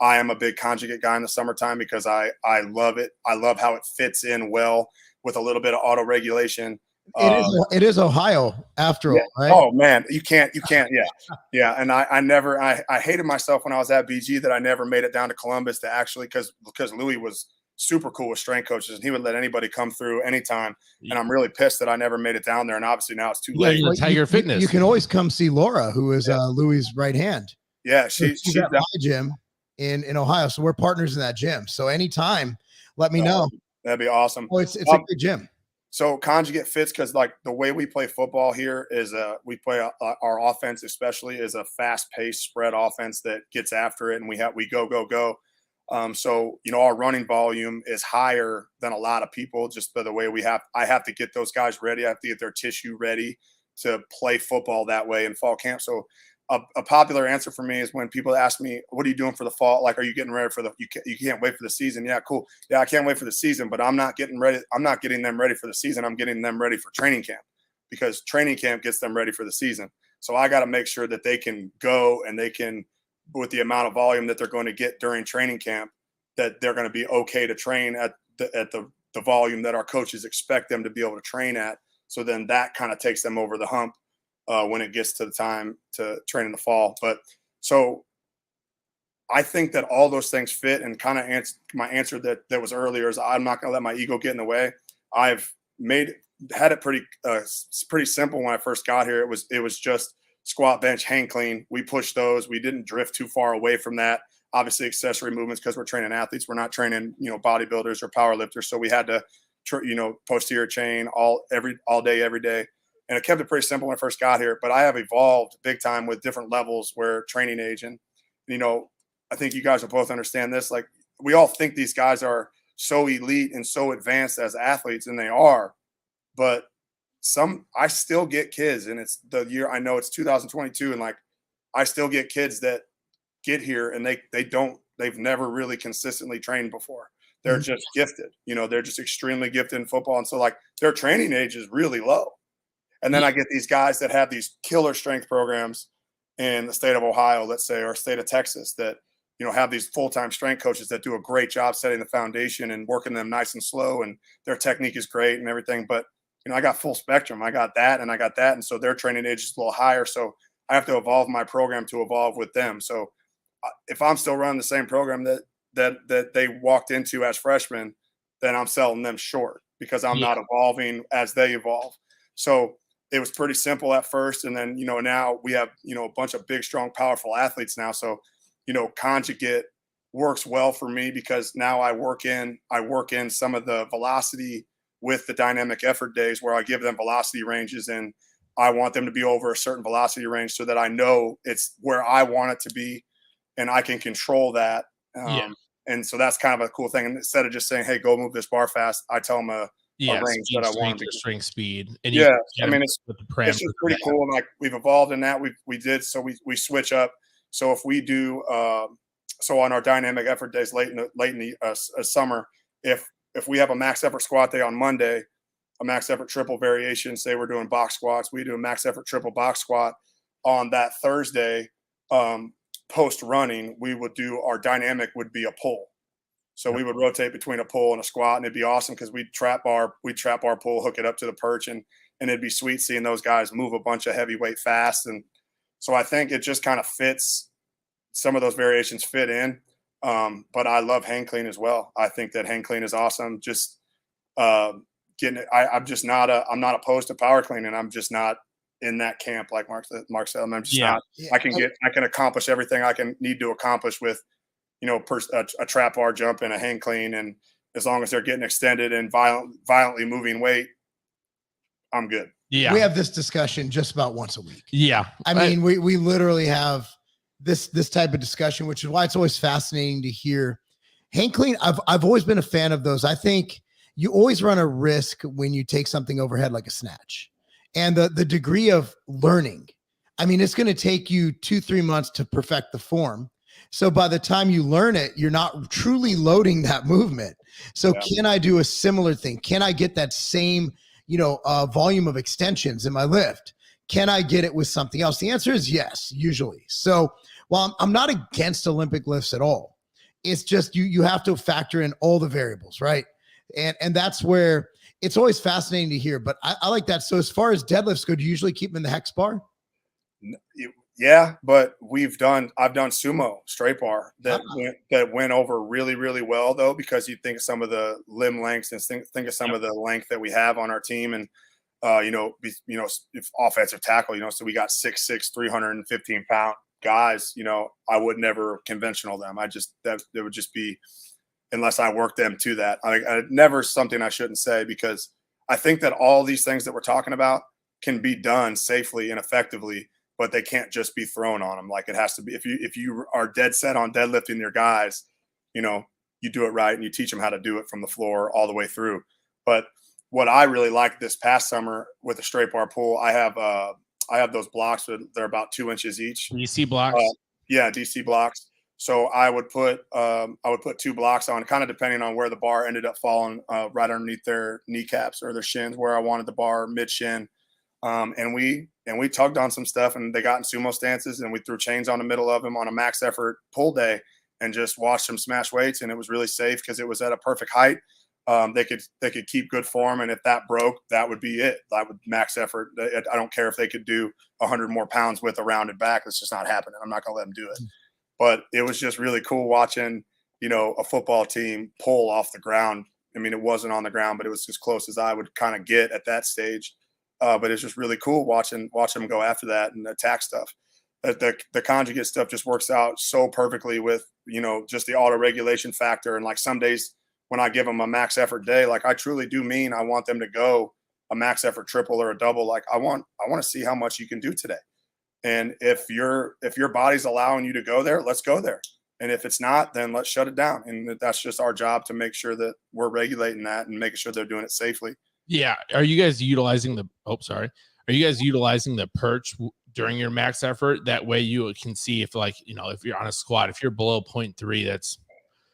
I am a big conjugate guy in the summertime because I love it. I love how it fits in well with a little bit of auto regulation. It is Ohio after all, right? Oh man, you can't. Yeah. And I hated myself when I was at BG that I never made it down to Columbus to actually, because Louis was super cool with strength coaches and he would let anybody come through anytime. And I'm really pissed that I never made it down there. And obviously now it's too late. Tiger Fitness. You can always come see Laura, who is Louis' right hand. Yeah, she's at my gym in Ohio. So we're partners in that gym. So anytime, let me know. That'd be awesome. Oh, it's a good gym. So conjugate fits because like the way we play football here is we play our offense especially is a fast-paced spread offense that gets after it, and we go. So our running volume is higher than a lot of people just by the way I have to get those guys ready. I have to get their tissue ready to play football that way in fall camp. So a popular answer for me is when people ask me, what are you doing for the fall? Like, are you getting ready for you can't wait for the season? Yeah, cool. Yeah, I can't wait for the season, but I'm not getting ready. I'm not getting them ready for the season. I'm getting them ready for training camp because training camp gets them ready for the season. So I got to make sure that they can go and they can, with the amount of volume that they're going to get during training camp, that they're going to be okay to train at the volume that our coaches expect them to be able to train at. So then that kind of takes them over the hump when it gets to the time to train in the fall. But so I think that all those things fit, and kind of my answer that was earlier is I'm not going to let my ego get in the way. I've had it pretty simple when I first got here. It was just squat, bench, hang clean. We pushed those. We didn't drift too far away from that. Obviously accessory movements because we're training athletes. We're not training, bodybuilders or power lifters. So we had to, posterior chain all day, every day. And it kept it pretty simple when I first got here, but I have evolved big time with different levels where training age. And, I think you guys will both understand this. Like, we all think these guys are so elite and so advanced as athletes, and they are, but I still get kids, and it's the year, I know it's 2022. And like, I still get kids that get here and they've never really consistently trained before. they're just gifted. They're just extremely gifted in football. And so like their training age is really low. And then I get these guys that have these killer strength programs in the state of Ohio, let's say, or state of Texas that, have these full-time strength coaches that do a great job setting the foundation and working them nice and slow. And their technique is great and everything. But, I got full spectrum. I got that and I got that. And so their training age is a little higher. So I have to evolve my program to evolve with them. So if I'm still running the same program that they walked into as freshmen, then I'm selling them short because I'm not evolving as they evolve. So it was pretty simple at first. And then, now we have, a bunch of big, strong, powerful athletes now. So, conjugate works well for me because now I work in some of the velocity with the dynamic effort days where I give them velocity ranges and I want them to be over a certain velocity range so that I know it's where I want it to be and I can control that. And so that's kind of a cool thing. And instead of just saying, hey, go move this bar fast, I tell them a range that I want to string speed. And I mean, it's just pretty cool. And like we've evolved in that. We switch up. So if we do, so on our dynamic effort days late in the summer, if we have a max effort squat day on Monday, a max effort triple variation, say we're doing box squats, we do a max effort triple box squat on that Thursday. Post running, we would do our dynamic would be a pull. So we would rotate between a pull and a squat, and it'd be awesome because we'd trap our pull, hook it up to the perch, and it'd be sweet seeing those guys move a bunch of heavyweight fast. And so I think it just kind of fits. Some of those variations fit in, but I love hang clean as well. I think that hang clean is awesome. Just getting it. I'm not opposed to power clean, and I'm just not in that camp like Mark said. I'm just not. I can accomplish everything I can need to accomplish with a trap bar jump and a hang clean, and as long as they're getting extended and violently moving weight, I'm good. Yeah, we have this discussion just about once a week. Yeah, I mean, we literally have this type of discussion, which is why it's always fascinating to hear. Hang clean, I've always been a fan of those. I think you always run a risk when you take something overhead like a snatch, and the degree of learning. I mean, it's going to take you 2-3 months to perfect the form. So by the time you learn it, you're not truly loading that movement. So can I do a similar thing? Can I get that same, volume of extensions in my lift? Can I get it with something else? The answer is yes, usually. So while I'm not against Olympic lifts at all, it's just you have to factor in all the variables, right? And that's where it's always fascinating to hear. But I like that. So as far as deadlifts go, do you usually keep them in the hex bar? Yeah, but I've done sumo straight bar that went over really, really well though, because you think of some of the limb lengths and think of some of the length that we have on our team, and if offensive tackle, so we got 6'6", 315-pound guys. I would never conventional them. That would just be, unless I work them to that. I never something I shouldn't say, because I think that all these things that we're talking about can be done safely and effectively, but they can't just be thrown on them. Like it has to be, if you are dead set on deadlifting your guys, you do it right and you teach them how to do it from the floor all the way through. But what I really liked this past summer with the straight bar pull, I have those blocks. They're about 2 inches each. DC blocks. DC blocks. So I would put 2 blocks on, kind of depending on where the bar ended up falling, right underneath their kneecaps or their shins, where I wanted the bar mid shin. And we tugged on some stuff, and they got in sumo stances, and we threw chains on the middle of them on a max effort pull day and just watched them smash weights. And it was really safe because it was at a perfect height. They could keep good form. And if that broke, that would be it. That would max effort. I don't care if they could do 100 more pounds with a rounded back. It's just not happening. I'm not going to let them do it. But it was just really cool watching, a football team pull off the ground. I mean, it wasn't on the ground, but it was as close as I would kind of get at that stage. But it's just really cool watching them go after that and attack stuff. The conjugate stuff just works out so perfectly with, just the auto regulation factor. And like some days when I give them a max effort day, like I truly do mean I want them to go a max effort triple or a double. Like I want to see how much you can do today. And if your body's allowing you to go there, let's go there. And if it's not, then let's shut it down. And that's just our job to make sure that we're regulating that and making sure they're doing it safely. Yeah. Are you guys utilizing the perch during your max effort? That way you can see if if you're on a squat, if you're below 0.3, that's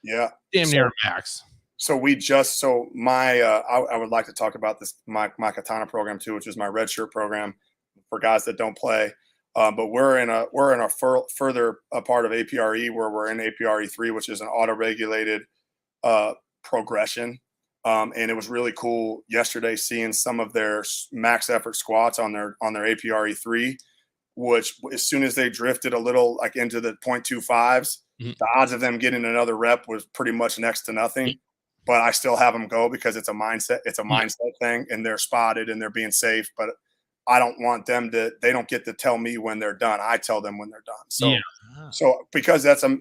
damn near max. So we just so my I would like to talk about this my Katana program too, which is my red shirt program for guys that don't play. But we're in a further a part of APRE where we're in APRE 3, which is an auto regulated progression. And it was really cool yesterday seeing some of their max effort squats on their APRE 3, which as soon as they drifted a little like into the 0.25s, Mhm. the odds of them getting another rep was pretty much next to nothing. Yeah. But I still have them go because it's a mindset. It's a Yeah. mindset thing, and they're spotted and they're being safe. But I don't want them to. They don't get to tell me when they're done. I tell them when they're done. So Yeah. so because that's and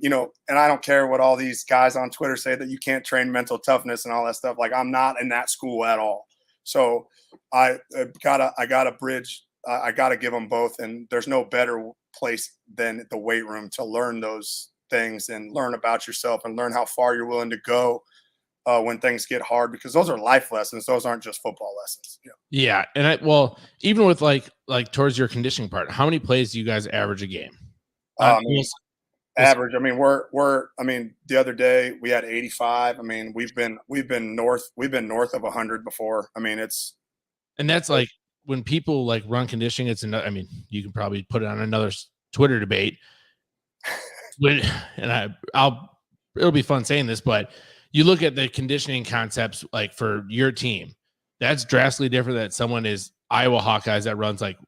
I don't care what all these guys on Twitter say that you can't train mental toughness and all that stuff. Like I'm not in that school at all. So I gotta bridge. I gotta give them both, and there's no better place than the weight room to learn those things and learn about yourself and learn how far you're willing to go when things get hard, because those are life lessons. Those aren't just football lessons. Yeah. And well, even with like towards your conditioning part, how many plays do you guys average a game? I mean, We'll- average. I mean, I mean, the other day we had 85. I mean, we've been north of 100 before. I mean, And that's like when people like run conditioning, it's another, I mean, you can probably put it on another Twitter debate. It'll be fun saying this, but you look at the conditioning concepts like for your team, that's drastically different than someone is Iowa Hawkeyes that runs like,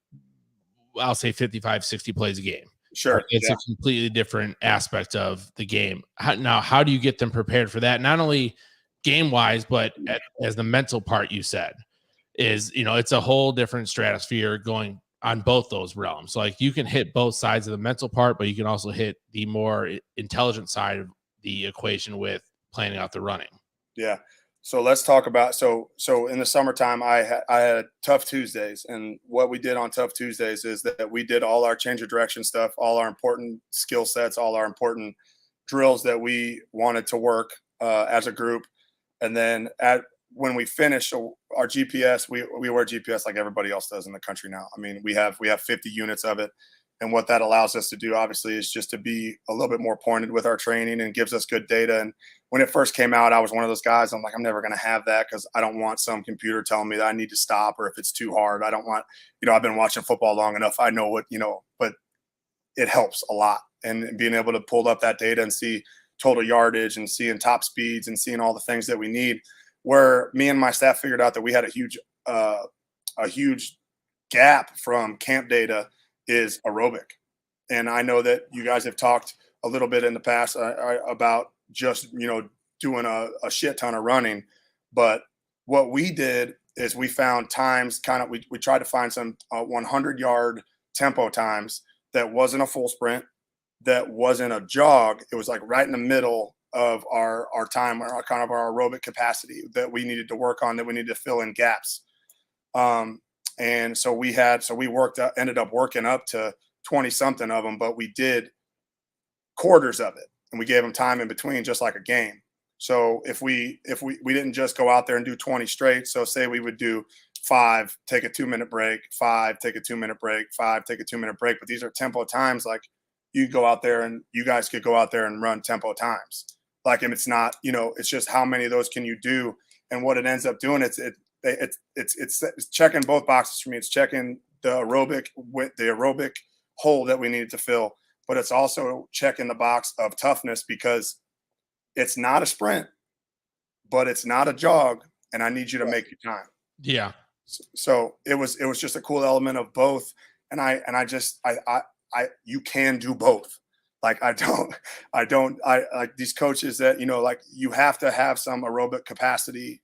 I'll say 55, 60 plays a game. sure. It's a completely different aspect of the game. How do you get them prepared for that? Not only game wise, but as the mental part you said is, it's a whole different stratosphere going on both those realms. Like you can hit both sides of the mental part, but you can also hit the more intelligent side of the equation with planning out the running. Yeah. So let's talk about so in the summertime I had tough Tuesdays, and what we did on tough Tuesdays is that we did all our change of direction stuff, all our important skill sets, all our important drills that we wanted to work as a group, and then when we finish our GPS, we wear GPS like everybody else does in the country now. I mean, we have 50 units of it. And what that allows us to do, obviously, is just to be a little bit more pointed with our training and gives us good data. And when it first came out, I was one of those guys. I'm like, I'm never going to have that because I don't want some computer telling me that I need to stop or if it's too hard. I don't want, I've been watching football long enough. I know what, but it helps a lot. And being able to pull up that data and see total yardage and seeing top speeds and seeing all the things that we need, where me and my staff figured out that we had a huge gap from camp data is aerobic. And I know that you guys have talked a little bit in the past about just, doing a shit ton of running. But what we did is we found times we tried to find some 100-yard tempo times that wasn't a full sprint, that wasn't a jog. It was like right in the middle of our time, or kind of our aerobic capacity that we needed to work on, that we needed to fill in gaps. And so we ended up working up to 20 something of them, but we did quarters of it and we gave them time in between, just like a game. So if we didn't just go out there and do 20 straight. So say we would do 5, take a 2-minute break, 5, take a 2-minute break, 5, take a 2-minute break. But these are tempo times. Like you guys could go out there and run tempo times. Like, and it's not, it's just how many of those can you do? And what it ends up doing, it's checking both boxes for me. It's checking the aerobic hole that we needed to fill, but it's also checking the box of toughness, because it's not a sprint, but it's not a jog, and I need you to make your time. Yeah. So it was just a cool element of both, and I you can do both. Like I like these coaches that like you have to have some aerobic capacity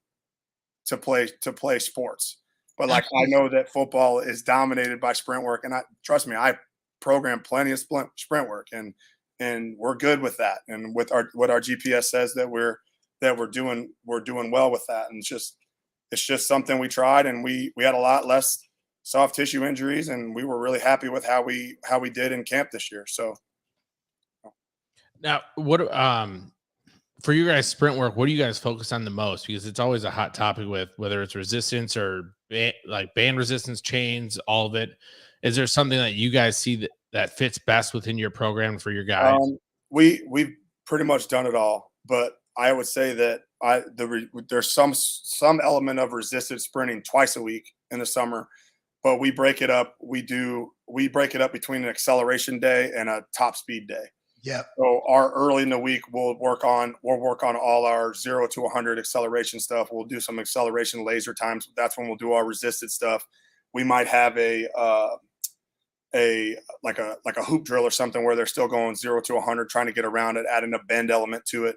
to play sports. But like I know that football is dominated by sprint work, and trust me, I program plenty of sprint work, and we're good with that. And with what our GPS says that we're doing well with that. And it's just something we tried, and we had a lot less soft tissue injuries, and we were really happy with how we did in camp this year. So now what for you guys sprint work, what do you guys focus on the most? Because it's always a hot topic with whether it's resistance or like band resistance, chains, all of it. Is there something that you guys see that fits best within your program for your guys? we've pretty much done it all, but I would say that there's some element of resisted sprinting twice a week in the summer, but we break it up. We break it up between an acceleration day and a top speed day. Yeah. So our early in the week, we'll work on all our 0 to 100 acceleration stuff. We'll do some acceleration laser times. That's when we'll do our resisted stuff. We might have a hoop drill or something where they're still going 0 to 100, trying to get around it, adding a bend element to it.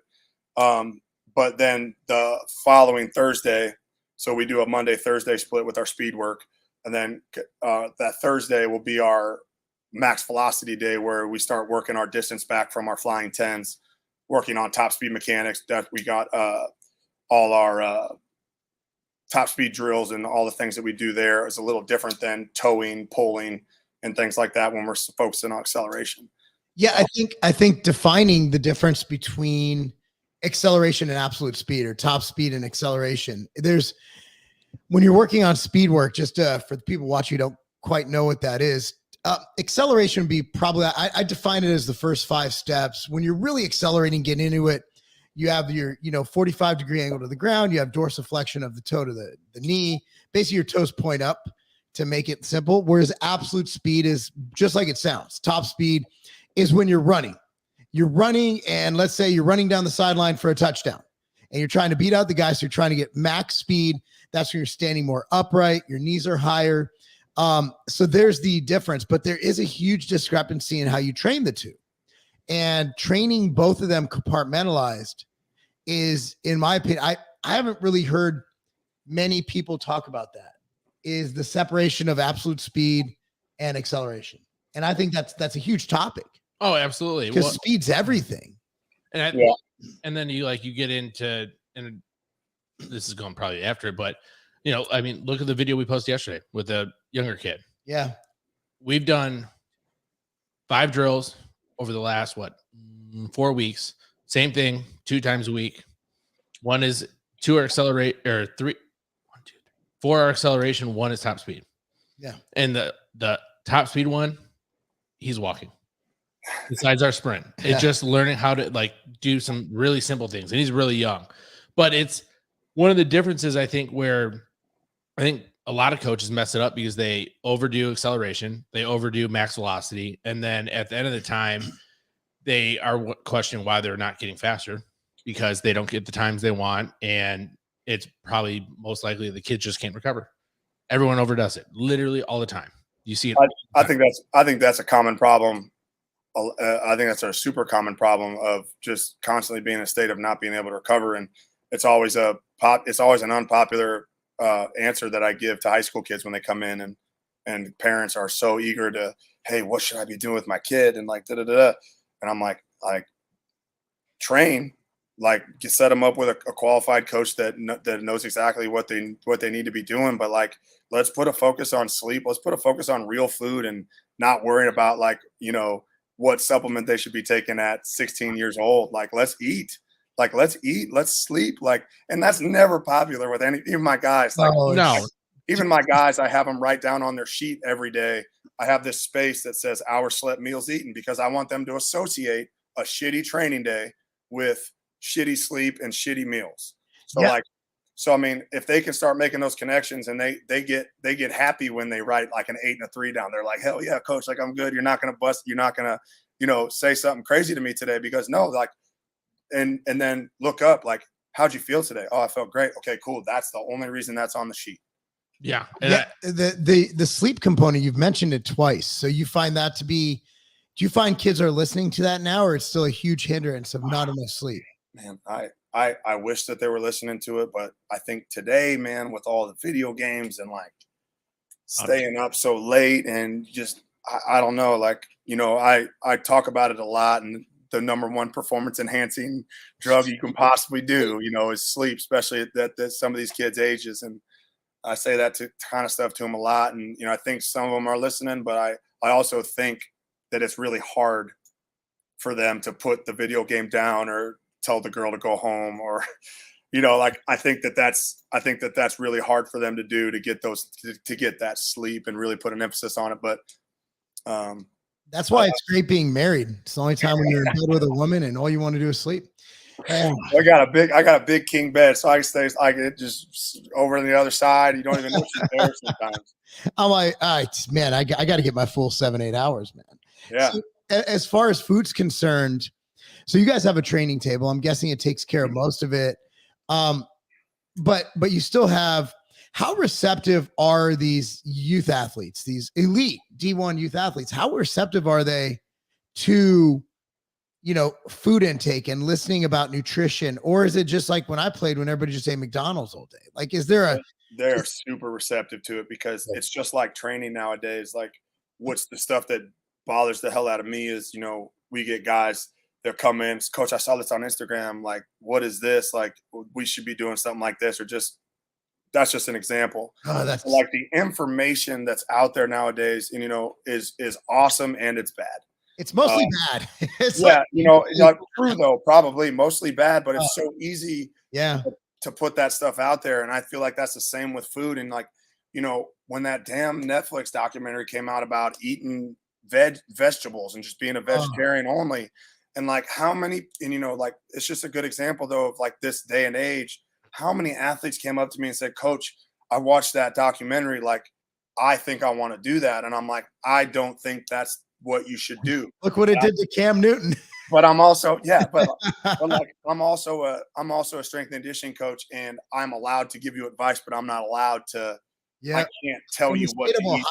But then the following Thursday, so we do a Monday, Thursday split with our speed work. And then that Thursday will be our max velocity day, where we start working our distance back from our flying 10s, working on top speed mechanics. That we got all our top speed drills and all the things that we do there is a little different than towing, pulling, and things like that when we're focusing on acceleration. Yeah, I think defining the difference between acceleration and absolute speed, or top speed and acceleration. When you're working on speed work, just for the people watching who don't quite know what that is, acceleration would be probably, I define it as the first 5 steps. When you're really accelerating, getting into it, you have your 45-degree angle to the ground. You have dorsiflexion of the toe to the knee. Basically, your toes point up to make it simple. Whereas absolute speed is just like it sounds. Top speed is when you're running. You're running, and let's say you're running down the sideline for a touchdown, and you're trying to beat out the guy, so you're trying to get max speed. That's when you're standing more upright. Your knees are higher. So there's the difference, but there is a huge discrepancy in how you train the two. And training both of them compartmentalized is, in my opinion, I haven't really heard many people talk about that, is the separation of absolute speed and acceleration. And I think that's a huge topic. Oh, absolutely. Because speed's everything. And then you get into, and this is going probably after it, but look at the video we posted yesterday with the younger kid. Yeah. We've done 5 drills over the last 4 weeks. Same thing, 2 times a week. One is 2 are accelerate, or 3, 1, 2, 3, 4 are acceleration. 1 is top speed. Yeah. And the top speed one, he's walking. Besides our sprint, it's just learning how to do some really simple things, and he's really young. But it's one of the differences, I think, where I think a lot of coaches mess it up because they overdo acceleration, they overdo max velocity, and then at the end of the time, they are questioning why they're not getting faster because they don't get the times they want, and it's probably most likely the kids just can't recover. Everyone overdoes it, literally all the time. You see it. I think that's a common problem. I think that's a super common problem of just constantly being in a state of not being able to recover, and it's always an unpopular answer that I give to high school kids when they come in, and parents are so eager to, hey, what should I be doing with my kid? And and I'm like, train, set them up with a qualified coach that knows exactly what they need to be doing. But let's put a focus on sleep. Let's put a focus on real food and not worrying about what supplement they should be taking at 16 years old. Let's eat. Let's sleep. And that's never popular with even my guys. Even my guys, I have them write down on their sheet every day. I have this space that says hours slept, meals eaten, because I want them to associate a shitty training day with shitty sleep and shitty meals. So I mean, if they can start making those connections, and they get happy when they write an 8 and a 3 down, they're like, hell yeah, coach, I'm good. You're not going to bust. You're not going to, say something crazy to me today, because and then look up, how'd you feel today? Oh, I felt great. Okay, cool. That's the only reason that's on the sheet. Yeah. The sleep component, you've mentioned it twice. So you find that to be, do you find kids are listening to that now, or it's still a huge hindrance of not enough sleep? Man, I wish that they were listening to it, but I think today, man, with all the video games and staying up so late and just, I don't know, I talk about it a lot, and the number one performance enhancing drug you can possibly do, is sleep, especially at some of these kids' ages. And I say that kind of stuff to them a lot. And, I think some of them are listening, but I also think that it's really hard for them to put the video game down or tell the girl to go home, or, I think that's really hard for them to do, to get that sleep and really put an emphasis on it. But, that's why it's great being married. It's the only time when you're in bed with a woman and all you want to do is sleep. I got a big king bed, so I can stay. I get just over on the other side. You don't even know she's there sometimes. I'm like, all right, man, I got to get my full 7-8 hours, man. Yeah. So, as far as food's concerned, so you guys have a training table. I'm guessing it takes care of most of it. But you still have, how receptive are these youth athletes, these elite D1 youth athletes? How receptive are they to, food intake and listening about nutrition? Or is it just like when I played, when everybody just ate McDonald's all day? Like, is there a, They're super receptive to it because it's just like training nowadays. Like, what's the stuff that bothers the hell out of me is, we get guys that come in, coach, I saw this on Instagram. Like, what is this? Like, we should be doing something like this, or just, that's just an example. that's Like the information that's out there nowadays, and is awesome, and it's bad. It's mostly bad. It's Yeah, like, true though, probably mostly bad, but it's so easy yeah. to put that stuff out there. And I feel like that's the same with food. And like, when that damn Netflix documentary came out about eating vegetables and just being a vegetarian only, and like how many, and like it's just a good example though of like this day and age, how many athletes came up to me and said, Coach, I watched that documentary. Like, I think I want to do that. And I'm like, I don't think that's what you should do. Look what it did to Cam Newton. But I'm also, but like I'm also a strength and conditioning coach, and I'm allowed to give you advice, but I'm not allowed to. Yeah, I can't tell you what to eat.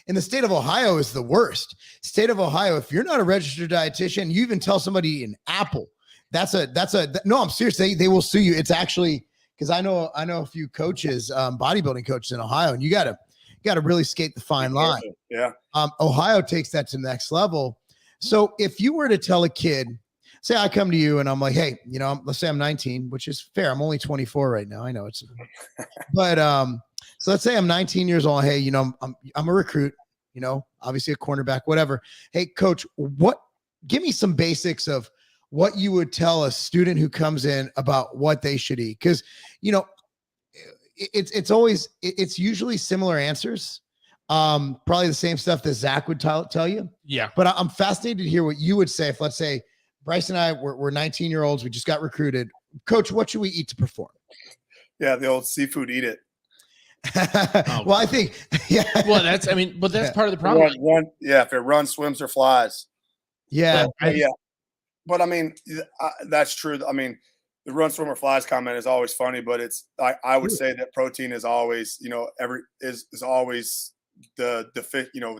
In the state of Ohio is the worst. State of Ohio, if you're not a registered dietitian, you even tell somebody an apple. No, I'm serious. They will sue you. It's actually, because I know a few coaches, bodybuilding coaches in Ohio, and you gotta really skate the fine line. Yeah. Ohio takes that to the next level. So if you were to tell a kid, say I come to you and I'm like, hey, let's say I'm 19, which is fair. I'm only 24 right now. I know it's, but so let's say I'm 19 years old. Hey, I'm a recruit, obviously a cornerback, whatever. Hey, coach, give me some basics of what you would tell a student who comes in about what they should eat. Because, it's usually similar answers. Probably the same stuff that Zach would tell you. Yeah. But I'm fascinated to hear what you would say if, let's say, Bryce and I we're 19-year-olds. We just got recruited. Coach, what should we eat to perform? Yeah, the old seafood, eat it. Well, I think, yeah. Well, that's part of the problem. If it runs, swims, or flies. Yeah. But I mean, that's true. I mean, the run, swim, or flies comment is always funny, but it's, I would say that protein is always, is always the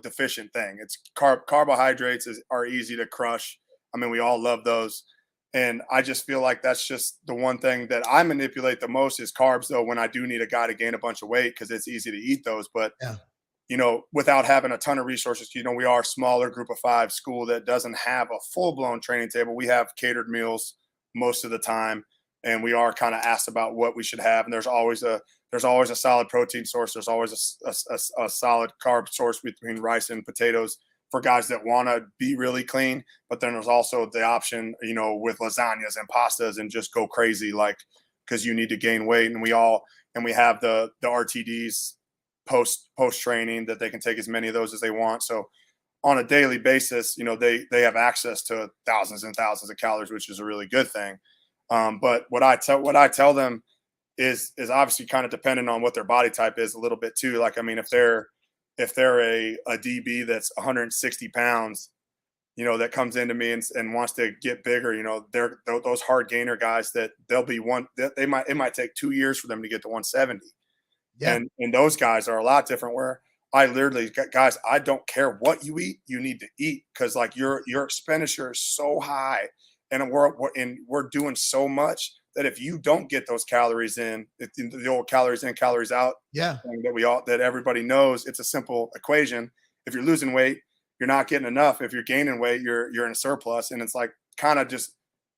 deficient thing. It's carbohydrates are easy to crush. I mean, we all love those. And I just feel like that's just the one thing that I manipulate the most is carbs, though, when I do need a guy to gain a bunch of weight, because it's easy to eat those. But, without having a ton of resources, we are a smaller group of 5 school that doesn't have a full-blown training table. We have catered meals most of the time, and we are kind of asked about what we should have. And there's always a solid protein source. There's always a solid carb source between rice and potatoes for guys that want to be really clean. But then there's also the option, with lasagnas and pastas and just go crazy, like, because you need to gain weight. And we have the RTDs post training that they can take as many of those as they want. So on a daily basis, they have access to thousands and thousands of calories, which is a really good thing. But what I tell them is obviously kind of dependent on what their body type is a little bit too. Like, I mean, if they're a DB that's 160 pounds, that comes into me and wants to get bigger, they're those hard gainer guys that it might take 2 years for them to get to 170. Yeah. And those guys are a lot different, where I literally, guys, I don't care what you eat, you need to eat, because like your expenditure is so high, and we're doing so much that if you don't get those calories in, the old calories in, calories out, that everybody knows, it's a simple equation. If you're losing weight, you're not getting enough. If you're gaining weight, you're in a surplus. And it's like kind of just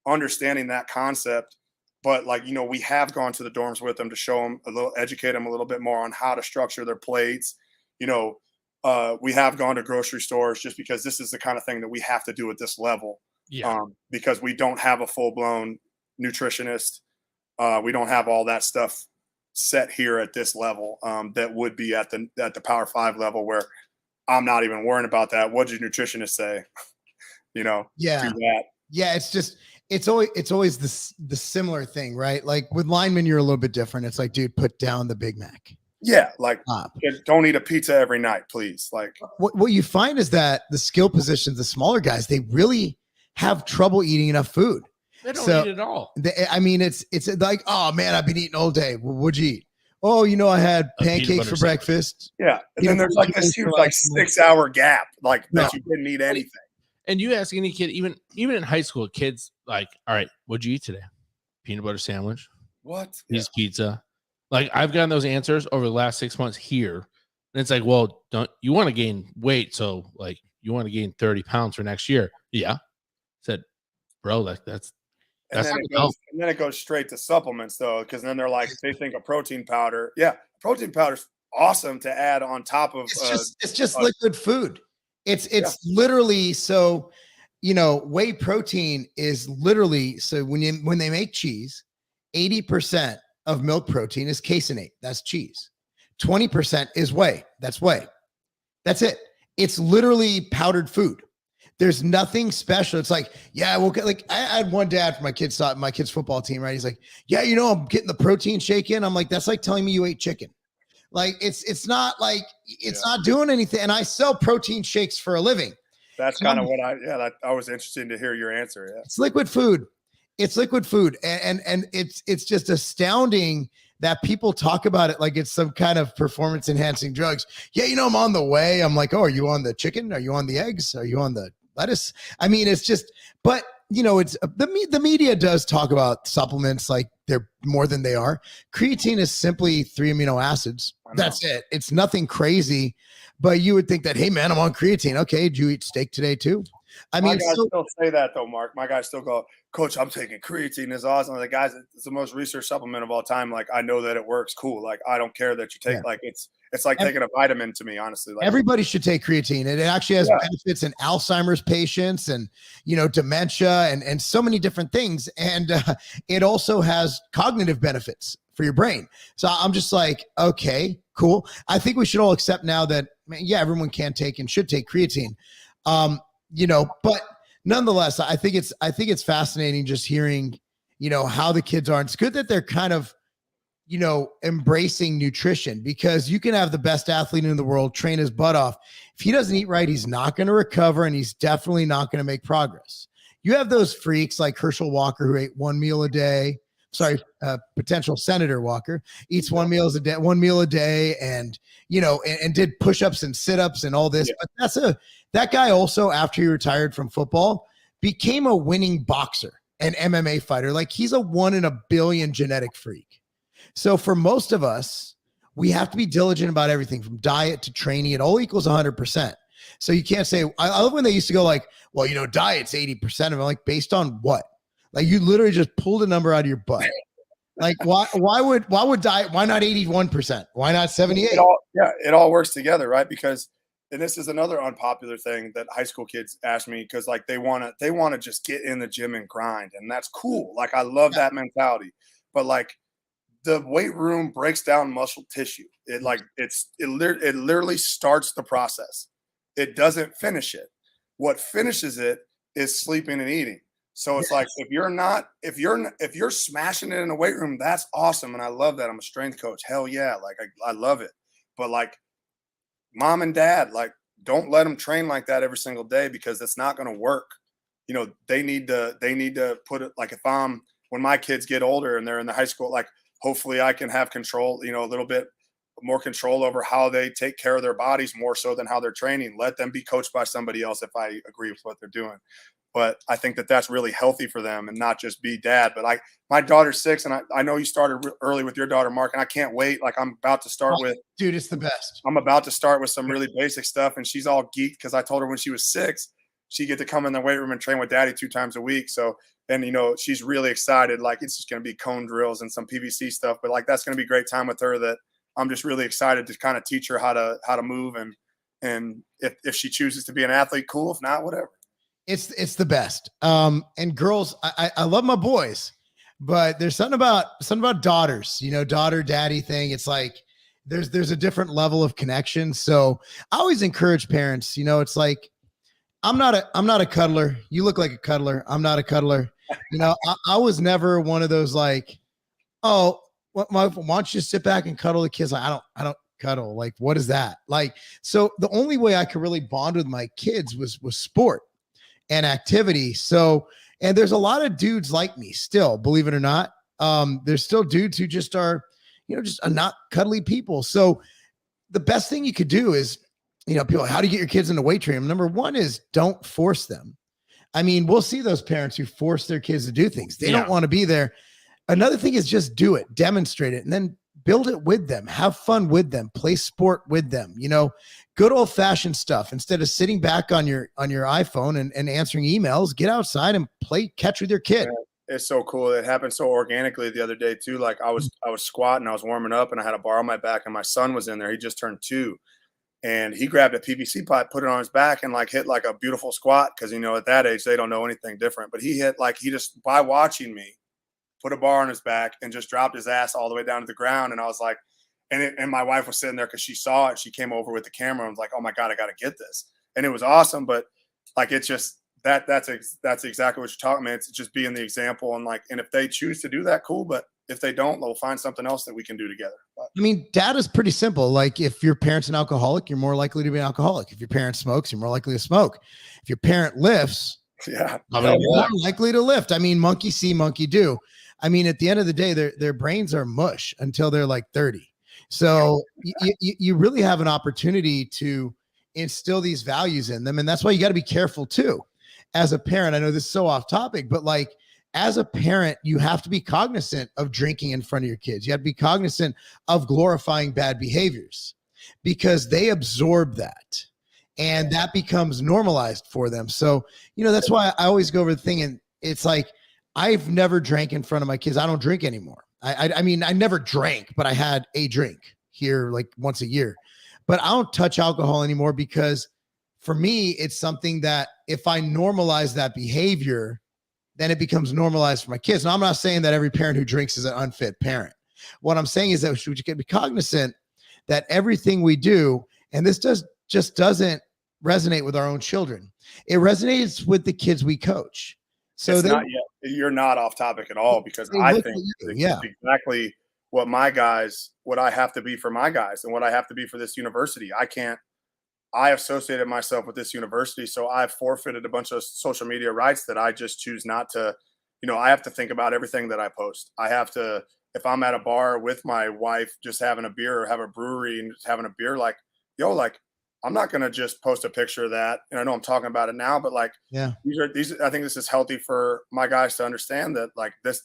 understanding that concept. But like, we have gone to the dorms with them to show them educate them a little bit more on how to structure their plates. We have gone to grocery stores just because this is the kind of thing that we have to do at this level. Yeah. Because we don't have a full-blown nutritionist. We don't have all that stuff set here at this level that would be at the Power 5 level, where I'm not even worrying about that. What did your nutritionist say? Yeah. Do that. Yeah. It's just, it's always the similar thing, right? Like with linemen, you're a little bit different. It's like, dude, put down the Big Mac. Yeah, like don't eat a pizza every night, please. Like what you find is that the skill positions, the smaller guys, they really have trouble eating enough food. They don't eat at all. I mean, it's like, oh man, I've been eating all day. Well, what'd you eat? Oh, I had pancakes for breakfast. Yeah, and then there's like this huge like 6-hour gap, like that you didn't eat anything. And you ask any kid, even in high school, kids like, all right, what'd you eat today? Peanut butter sandwich. What? Piece pizza. Like I've gotten those answers over the last 6 months here. And it's like, well, don't you want to gain weight? So like you want to gain 30 pounds for next year. Yeah. Said, bro, like that's and then it goes straight to supplements though, because then they're like, they think a protein powder. Yeah, protein powder's awesome to add on top of it's just liquid food. It's literally so, whey protein is literally so when they make cheese, 80% of milk protein is caseinate. That's cheese. 20% is whey. That's whey. That's it. It's literally powdered food. There's nothing special. It's like, yeah, well, like I had one dad for my kids' football team, right? He's like, yeah, I'm getting the protein shake in. I'm like, that's like telling me you ate chicken. Like it's not like it's not doing anything. And I sell protein shakes for a living. That's kind of what I was interested to hear your answer. Yeah. It's liquid food. It's liquid food. And it's just astounding that people talk about it like it's some kind of performance enhancing drugs. Yeah, I'm on the way. I'm like, oh, are you on the chicken? Are you on the eggs? Are you on the lettuce? I mean, it's just, but it's the media does talk about supplements like they're more than they are. Creatine is simply 3 amino acids. That's it. It's nothing crazy, but you would think that, hey man, I'm on creatine. Okay. Did you eat steak today too? I mean, my guys still say that though, Mark. My guys still go, Coach, I'm taking creatine. It's awesome. The guys, it's the most researched supplement of all time. Like, I know that it works. Cool. Like, I don't care that you take like it's like taking a vitamin to me, honestly. Like, everybody should take creatine. It actually has benefits in Alzheimer's patients and dementia and so many different things. And it also has cognitive benefits for your brain. So I'm just like, okay, cool. I think we should all accept now that everyone can take and should take creatine. But nonetheless, I think it's fascinating just hearing, how the kids are. It's good that they're kind of, embracing nutrition, because you can have the best athlete in the world, train his butt off. If he doesn't eat right, he's not going to recover, and he's definitely not going to make progress. You have those freaks like Herschel Walker, who ate one meal a day. Sorry, potential Senator Walker eats one meal a day, and and did push-ups and sit-ups and all this. But that guy also, after he retired from football, became a winning boxer and MMA fighter. Like, he's a 1 in a billion genetic freak. So for most of us, we have to be diligent about everything from diet to training. It all equals 100%. So you can't say, I love when they used to go like, well, diet's 80% of it. Like, based on what? Like, you literally just pulled a number out of your butt. Like, why would diet? Why not 81%? Why not 78? It all works together, right? Because, and this is another unpopular thing that high school kids ask me, because like they want to just get in the gym and grind, and that's cool. Like, I love that mentality, but like, the weight room breaks down muscle tissue. It literally starts the process. It doesn't finish it. What finishes it is sleeping and eating. So it's like, if you're smashing it in the weight room, that's awesome. And I love that. I'm a strength coach. Hell yeah. Like, I love it. But like, mom and dad, like, don't let them train like that every single day, because it's not going to work. They need to put it, like, when my kids get older and they're in the high school, like, hopefully I can have control, a little bit more control over how they take care of their bodies, more so than how they're training. Let them be coached by somebody else if I agree with what they're doing. But I think that that's really healthy for them, and not just be dad. But my daughter's 6, and I know you started early with your daughter, Mark, and I can't wait. Like, I'm about to start with, dude, it's the best. I'm about to start with some really basic stuff, and she's all geeked because I told her when she was 6, she get to come in the weight room and train with daddy 2 times a week. So, and she's really excited. Like, it's just going to be cone drills and some PVC stuff, but like, that's going to be a great time with her, that I'm just really excited to kind of teach her how to move. And if she chooses to be an athlete, cool. If not, whatever. It's the best. And girls, I love my boys, but there's something about daughters, daughter daddy thing. It's like, there's a different level of connection. So I always encourage parents, it's like, I'm not a cuddler. You look like a cuddler. I'm not a cuddler. I was never one of those like, oh, why don't you sit back and cuddle the kids? Like, I don't cuddle. Like, what is that? Like, so the only way I could really bond with my kids was sport and activity. So, and there's a lot of dudes like me still, believe it or not. There's still dudes who just are, just are not cuddly people. So the best thing you could do is, people, how do you get your kids into weight training? Number one is don't force them. I mean, we'll see those parents who force their kids to do things. They don't want to be there. Another thing is just do it, demonstrate it, and then build it with them, have fun with them, play sport with them, good old fashioned stuff. Instead of sitting back on your iPhone and answering emails, get outside and play catch with your kid. It's so cool. It happened so organically the other day too. Like I was squatting, I was warming up, and I had a bar on my back, and my son was in there. He just turned 2, and he grabbed a PVC pipe, put it on his back, and like hit like a beautiful squat because at that age they don't know anything different. But he just by watching me put a bar on his back and just dropped his ass all the way down to the ground. And I was like, and my wife was sitting there because she saw it. She came over with the camera and was like, oh my God, I got to get this. And it was awesome. But like, it's just that's exactly what you're talking about. It's just being the example. And if they choose to do that, cool. But if they don't, they'll find something else that we can do together. But, I mean, data is pretty simple. Like if your parent's an alcoholic, you're more likely to be an alcoholic. If your parent smokes, you're more likely to smoke. If your parent lifts, you're more likely to lift. I mean, monkey see, monkey do. I mean, at the end of the day, their brains are mush until they're like 30. So you really have an opportunity to instill these values in them. And that's why you got to be careful too. As a parent, I know this is so off topic, but like as a parent, you have to be cognizant of drinking in front of your kids. You have to be cognizant of glorifying bad behaviors because they absorb that and that becomes normalized for them. So, that's why I always go over the thing. And it's like, I've never drank in front of my kids. I don't drink anymore. I mean, I never drank, but I had a drink here like once a year. But I don't touch alcohol anymore because for me, it's something that if I normalize that behavior, then it becomes normalized for my kids. Now, I'm not saying that every parent who drinks is an unfit parent. What I'm saying is that we should be cognizant that everything we do, and this just doesn't resonate with our own children. It resonates with the kids we coach. So you're not off topic at all because I think it's exactly what I have to be for my guys and what I have to be for this university. I associated myself with this university, so I've forfeited a bunch of social media rights that I just choose not to. I have to think about everything that I post. I have to, if I'm at a bar with my wife, just having a beer or have a brewery and just having a beer, I'm not going to just post a picture of that. And I know I'm talking about it now, but I think this is healthy for my guys to understand that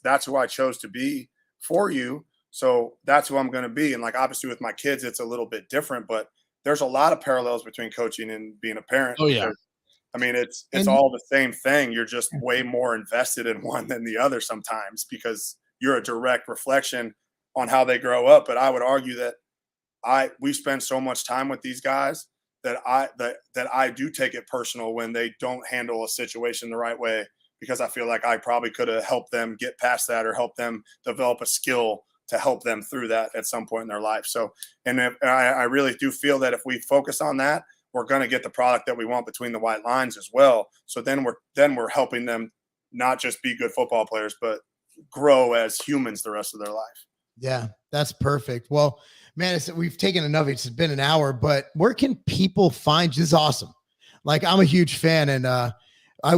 that's who I chose to be for you. So that's who I'm going to be. And obviously with my kids, it's a little bit different, but there's a lot of parallels between coaching and being a parent. Oh yeah. I mean, it's all the same thing. You're just way more invested in one than the other sometimes because you're a direct reflection on how they grow up. But I would argue that we spend so much time with these guys that I do take it personal when they don't handle a situation the right way, because I feel like I probably could have helped them get past that or help them develop a skill to help them through that at some point in their life. So, and I really do feel that if we focus on that, we're going to get the product that we want between the white lines as well. So then we're helping them not just be good football players, but grow as humans the rest of their life. Yeah, that's perfect. Well, man, we've taken enough. It's been an hour, but where can people find you? This is awesome. I'm a huge fan, and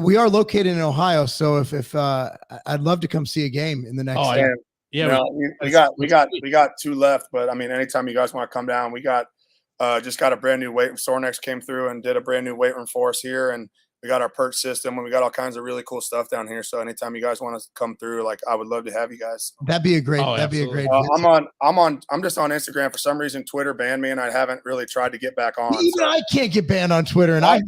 we are located in Ohio. So if I'd love to come see a game in the next. We got 2 left, but I mean, anytime you guys want to come down, we got just got a brand new weight room. Sornex came through and did a brand new weight room for us here, and we got our perch system, and we got all kinds of really cool stuff down here. So anytime you guys want to come through, I would love to have you guys. That'd be a great. I'm just on Instagram for some reason. Twitter banned me, and I haven't really tried to get back on. Even I can't get banned on Twitter, and I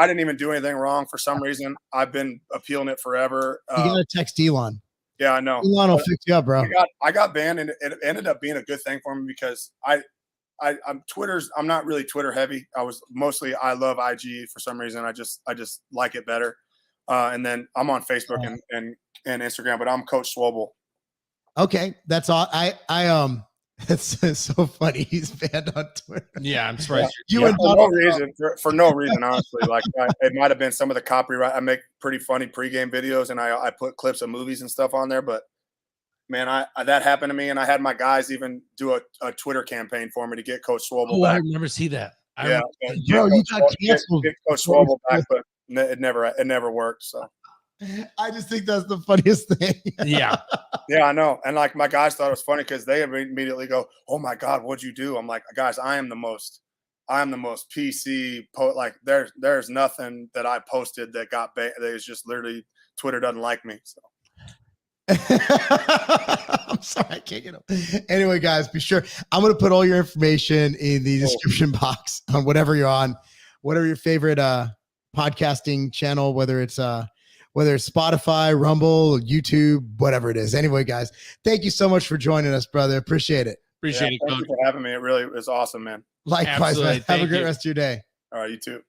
didn't even do anything wrong for some reason. I've been appealing it forever. You gotta text Elon. Yeah, I know. Elon will fix you up, bro. I got banned, and it ended up being a good thing for me because I'm not really Twitter heavy. I love IG for some reason. I just like it better. And then I'm on Facebook and Instagram, but I'm Coach Sobol. Okay. That's all. It's so funny. He's banned on Twitter. Yeah, I'm surprised. You Yeah, and for no Donald reason, for no reason, honestly. Like it might have been some of the copyright. I make pretty funny pregame videos, and I put clips of movies and stuff on there. But man, I that happened to me, and I had my guys even do a Twitter campaign for me to get Coach Swobel Oh, I back. never see that. Yeah, Bro, you got canceled. Get Coach Swobel back, but it never worked. So I just think that's the funniest thing. Yeah. yeah, I know. And like my guys thought it was funny because they immediately go, "Oh my God, what'd you do?" I'm like, guys, I am the most PC like there's nothing that I posted that got that is just literally Twitter doesn't like me. So I'm sorry, I can't get up. Anyway, guys, be sure I'm going to put all your information in the description box on whatever you're on, whatever your favorite podcasting channel, whether it's Spotify, Rumble, YouTube, whatever it is. Anyway, guys, thank you so much for joining us, brother. Appreciate it. Appreciate it, thank Coach. you for having me. It really was awesome, man. Likewise, Absolutely. man. Have a Thank great you. rest of your day. All right, you too.